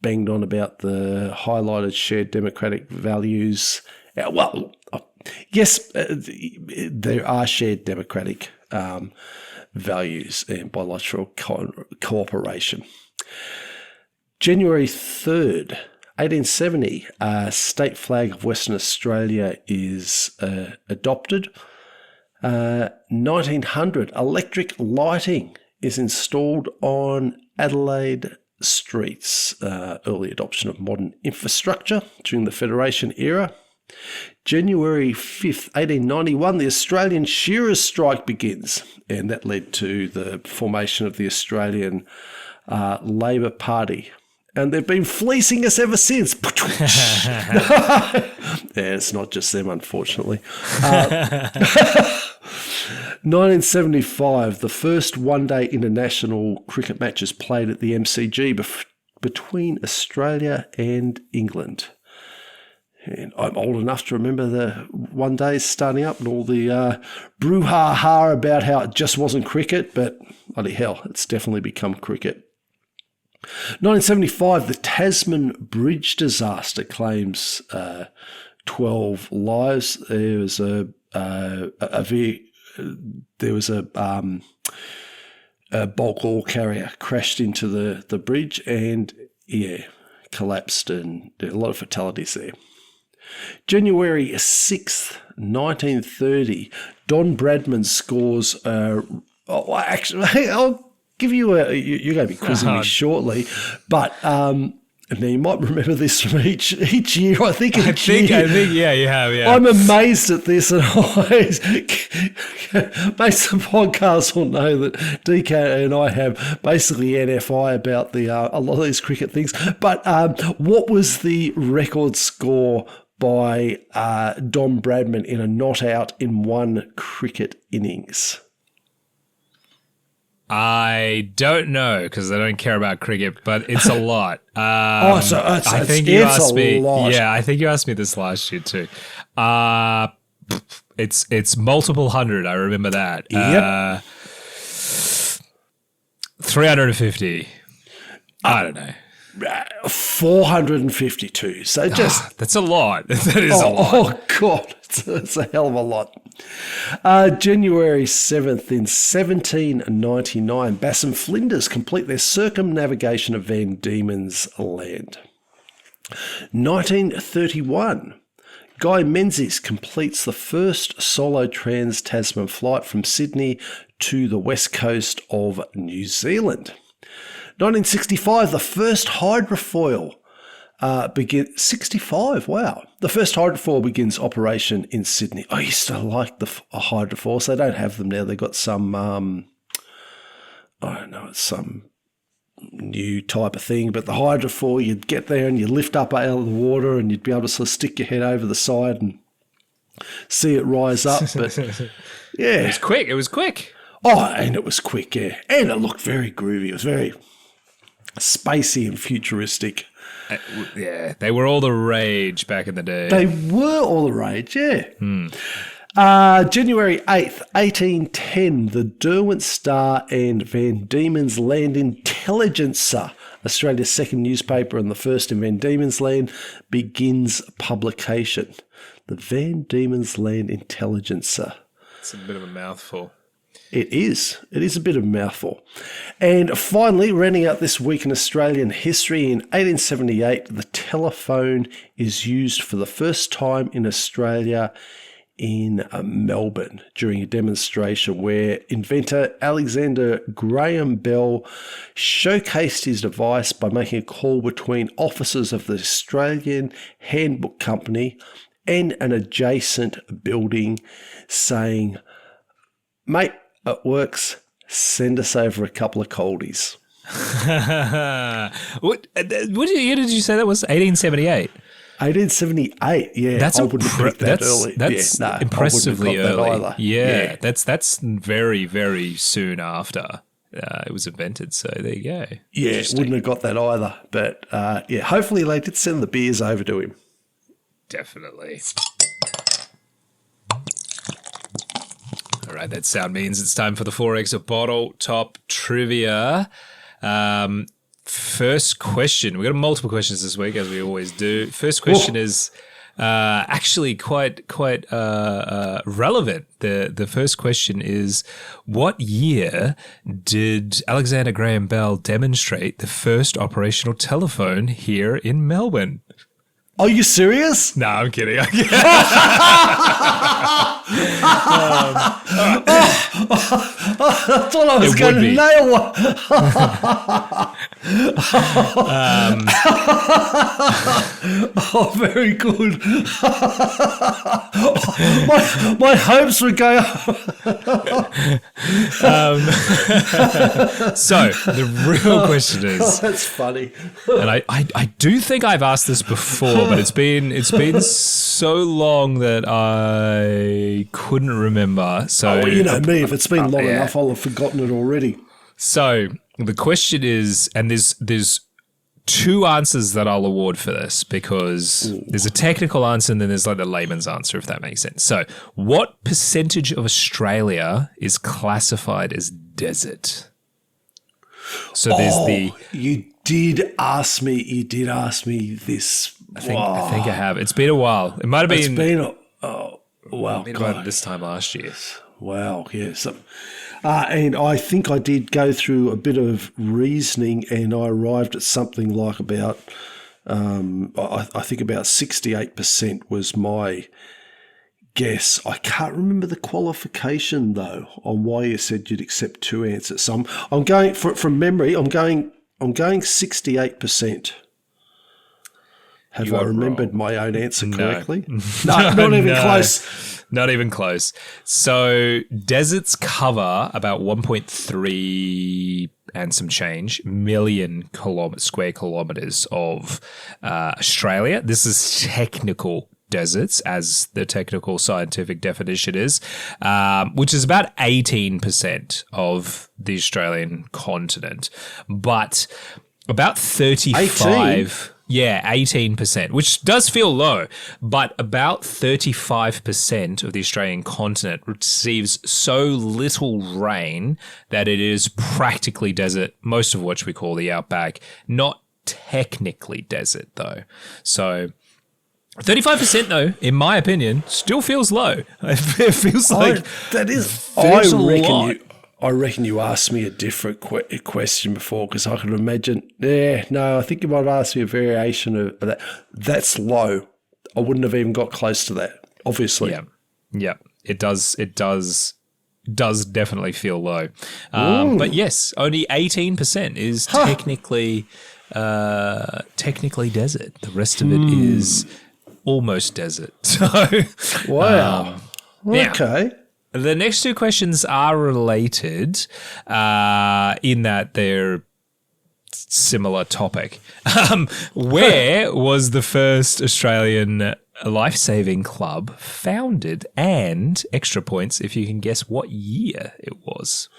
banged on about the highlighted shared democratic values. Well, yes, there are shared democratic values and bilateral cooperation. January 3rd, 1870, state flag of Western Australia is adopted. 1900, electric lighting is installed on Adelaide streets, early adoption of modern infrastructure during the Federation era. January 5th, 1891, the Australian shearers' strike begins, and that led to the formation of the Australian Labor Party. And they've been fleecing us ever since. Yeah, it's not just them, unfortunately. 1975, the first one-day international cricket matches played at the MCG between Australia and England. And I'm old enough to remember the one days starting up and all the brouhaha about how it just wasn't cricket, but bloody hell, it's definitely become cricket. 1975, the Tasman Bridge disaster claims 12 lives. There was a bulk ore carrier crashed into the bridge and, collapsed, and there are a lot of fatalities there. January 6th, 1930, Don Bradman scores I'll give you you're going to be quizzing me shortly, but now you might remember this from each year. I think, yeah, you have. Yeah, I'm amazed at this, and always mates of podcasts will know that DK and I have basically NFI about a lot of these cricket things. But what was the record score by Don Bradman in a not out in one cricket innings? I don't know because I don't care about cricket, but it's a lot. I think you asked me. Yeah, I think you asked me this last year too. It's multiple hundred. I remember that. Yep. 350. I don't know. 452. So just that's a lot. That is a lot. Oh God, it's a hell of a lot. January 7th in 1799, Bass and Flinders complete their circumnavigation of Van Diemen's Land. 1931, Guy Menzies completes the first solo trans-Tasman flight from Sydney to the west coast of New Zealand. 1965, the first hydrofoil begins. 65, wow. The first hydrofoil begins operation in Sydney. I used to like the hydrofoils. They don't have them now. They've got some, I don't know, it's some new type of thing. But the hydrofoil, you'd get there and you'd lift up out of the water and you'd be able to sort of stick your head over the side and see it rise up. But yeah. It was quick. Oh, and it was quick, yeah. And it looked very groovy. It was very spacey and futuristic. Yeah, they were all the rage back in the day. They were all the rage, yeah. January 8th, 1810, the Derwent Star and Van Diemen's Land Intelligencer, Australia's second newspaper and the first in Van Diemen's Land, begins publication. The Van Diemen's Land Intelligencer. It's a bit of a mouthful. It is. It is a bit of a mouthful. And finally, rounding out this week in Australian history, in 1878, the telephone is used for the first time in Australia in Melbourne during a demonstration where inventor Alexander Graham Bell showcased his device by making a call between officers of the Australian Handbook Company and an adjacent building saying, "Mate, it works. Send us over a couple of coldies." What year did you say that was? 1878? 1878, yeah. That's I wouldn't have picked that early. That's yeah, no, impressively I wouldn't have early. got that either. Yeah, that's very, very soon after it was invented. So there you go. Yeah, wouldn't have got that either. But yeah, hopefully they did send the beers over to him. Definitely. All right, that sound means it's time for the 4X of Bottle Top Trivia. First question. We've got multiple questions this week, as we always do. First question is actually quite relevant. The first question is, what year did Alexander Graham Bell demonstrate the first operational telephone here in Melbourne? Are you serious? No, I'm kidding. I thought I was going to nail one. Oh, very good. My hopes were going. So the real question is, that's funny. And I do think I've asked this before, but it's been so long that I couldn't remember. So you know me, if it's been long enough, I'll have forgotten it already. So the question is, and there's two answers that I'll award for this, because there's a technical answer and then there's like the layman's answer, if that makes sense. So what percentage of Australia is classified as desert? So there's You did ask me this. I think I have. It's been a while. It might have been. It's been wow. Been about this time last year. Wow, yes. And I think I did go through a bit of reasoning, and I arrived at something like about, I think about 68% was my guess. I can't remember the qualification though on why you said you'd accept two answers. So I'm going from memory. I'm going 68%. Have I remembered my own answer correctly? No, not even close. Not even close. So deserts cover about 1.3 and some change million square kilometres of Australia. This is technical deserts, as the technical scientific definition is, which is about 18% of the Australian continent. But about 35... 18? Yeah, 18%, which does feel low, but about 35% of the Australian continent receives so little rain that it is practically desert, most of which we call the outback, not technically desert though. So 35% though, in my opinion, still feels low. It feels like that is. I reckon you asked me a different question before, because I could imagine. Yeah, no, I think you might have asked me a variation of that. That's low. I wouldn't have even got close to that. Obviously. Yeah. It does definitely feel low. But yes, only 18% is technically desert. The rest of it is almost desert. So, wow. Okay. The next two questions are related in that they're similar topic. Where was the first Australian life-saving club founded? And extra points if you can guess what year it was.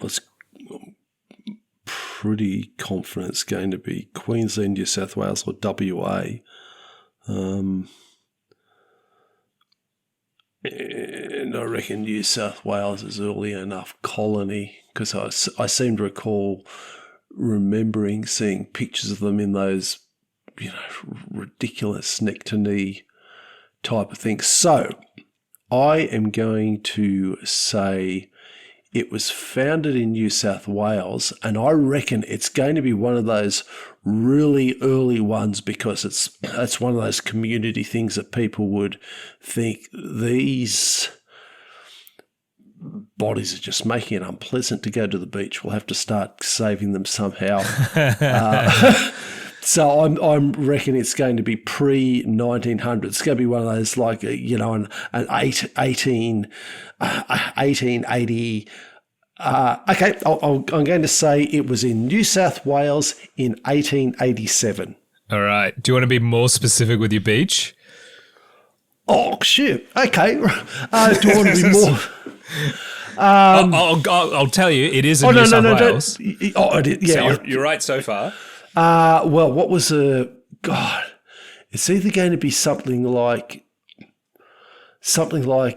Was pretty confident it's going to be Queensland, New South Wales, or WA. And I reckon New South Wales is early enough colony, because I seem to recall remembering seeing pictures of them in those, ridiculous neck-to-knee type of things. So I am going to say it was founded in New South Wales, and I reckon it's going to be one of those really early ones, because it's one of those community things that people would think these bodies are just making it unpleasant to go to the beach. We'll have to start saving them somehow. So I'm reckon it's going to be pre-1900. It's going to be one of those like, an 1880. Okay, I'm going to say it was in New South Wales in 1887. All right. Do you want to be more specific with your beach? Oh, shit. Okay. Do you want to be more... I'll tell you, it is in New South Wales. It is, yeah. So you're right so far. Well, what was God? It's either going to be something like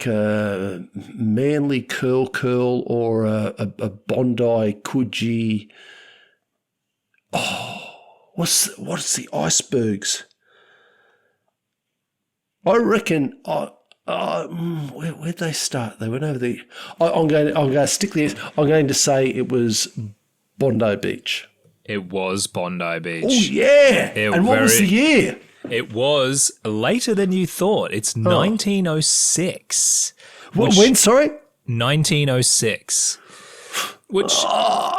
a Manly curl or a Bondi Coogee. Oh, what's the icebergs? I reckon. Where'd they start? They went over the. I'm going to stick this. I'm going to say it was Bondi Beach. It was Bondi Beach. Oh yeah! And what was the year? It was later than you thought. It's 1906. When? Sorry? 1906. Which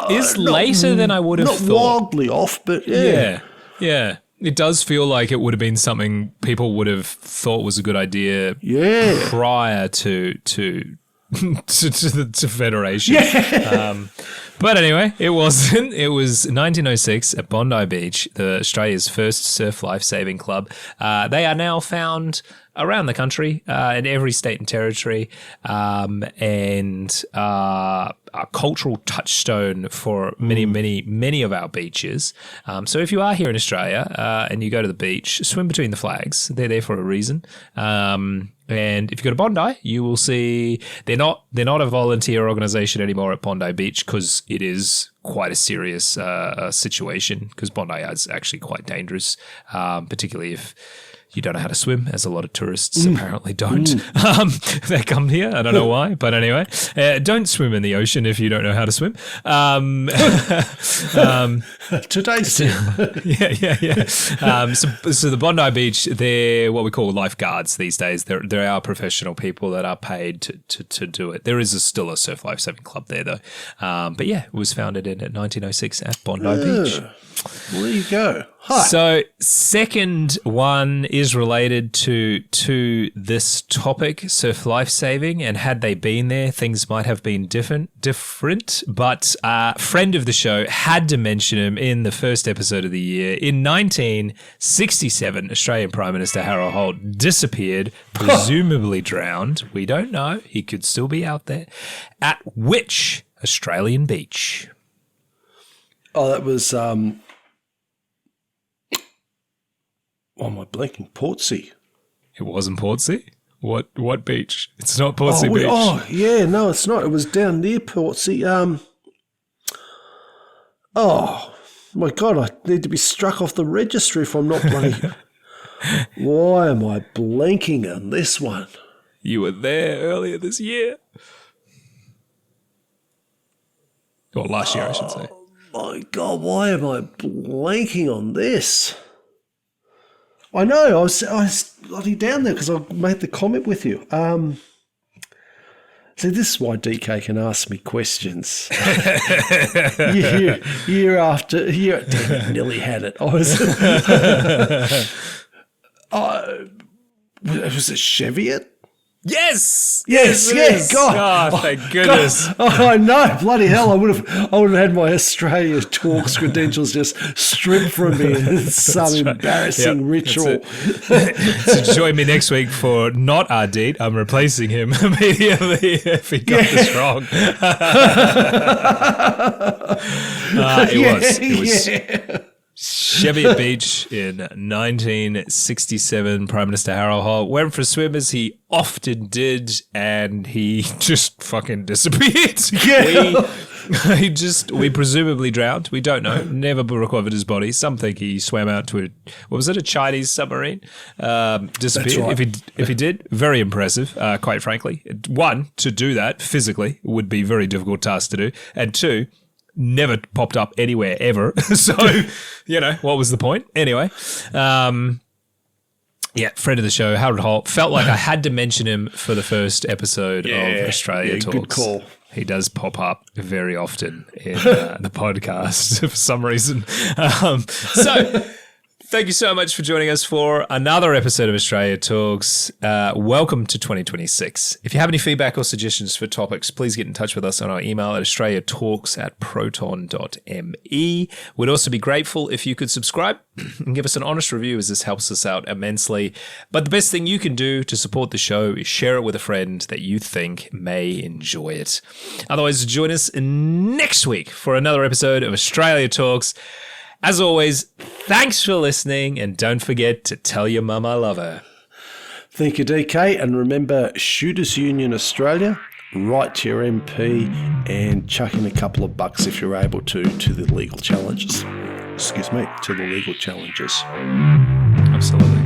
is later than I would have thought. Not wildly off, but yeah. Yeah. It does feel like it would have been something people would have thought was a good idea prior to Federation. Yeah. But anyway, it wasn't. It was 1906 at Bondi Beach, Australia's first surf life-saving club. They are now found around the country, in every state and territory, and a cultural touchstone for many of our beaches. So if you are here in Australia and you go to the beach, swim between the flags. They're there for a reason. And if you go to Bondi, you will see they're not a volunteer organisation anymore at Bondi Beach, because it is quite a serious situation, because Bondi is actually quite dangerous, particularly if you don't know how to swim, as a lot of tourists apparently don't. They come here. I don't know why, but anyway, don't swim in the ocean if you don't know how to swim. Today's yeah. So the Bondi Beach, they're what we call lifeguards these days. There are professional people that are paid to do it. There is still a surf lifesaving club there though. But yeah, it was founded in 1906 at Bondi Beach. Well, there you go. Hi. So second one is related to this topic, surf lifesaving, and had they been there, things might have been different. But a friend of the show had to mention him in the first episode of the year. In 1967, Australian Prime Minister Harold Holt disappeared, presumably drowned. We don't know. He could still be out there. At which Australian beach? Oh, that was am I blanking? Portsea. It wasn't Portsea? What beach? It's not Portsea Beach. Oh, yeah, no, it's not. It was down near Portsea. Oh, my God, I need to be struck off the registry if I'm not bloody... Why am I blanking on this one? You were there earlier this year. Or last year, I should say. My God, why am I blanking on this? I know, I was bloody down there because I made the comment with you. See, this is why DK can ask me questions. year after year, nearly had it. Was it Cheviot? Yes. Yes, it yeah, is. God. Oh, thank goodness. God. Oh, I know, bloody hell! I would have had my Australia Talks credentials just stripped from me in some embarrassing ritual. So join me next week for not Ardeet. I'm replacing him immediately if he got this wrong. It was. Cheviot Beach in 1967. Prime Minister Harold Holt went for a swim, as he often did, and he just fucking disappeared. Yeah. We presumably drowned. We don't know. Never recovered his body. Some think he swam out to a Chinese submarine? Disappeared. That's right. If he did, very impressive, quite frankly. One, to do that physically would be a very difficult task to do. And two, never popped up anywhere ever. So, what was the point? Anyway, friend of the show, Harold Holt. Felt like I had to mention him for the first episode of Australia Talks. Good call. He does pop up very often in the podcast for some reason. So thank you so much for joining us for another episode of Australia Talks. Welcome to 2026. If you have any feedback or suggestions for topics, please get in touch with us on our email at australiatalks@proton.me. We'd also be grateful if you could subscribe and give us an honest review, as this helps us out immensely. But the best thing you can do to support the show is share it with a friend that you think may enjoy it. Otherwise, join us next week for another episode of Australia Talks. As always, thanks for listening, and don't forget to tell your mum I love her. Thank you, DK, and remember, Shooters Union Australia, write to your MP and chuck in a couple of bucks if you're able to the legal challenges. To the legal challenges. Absolutely.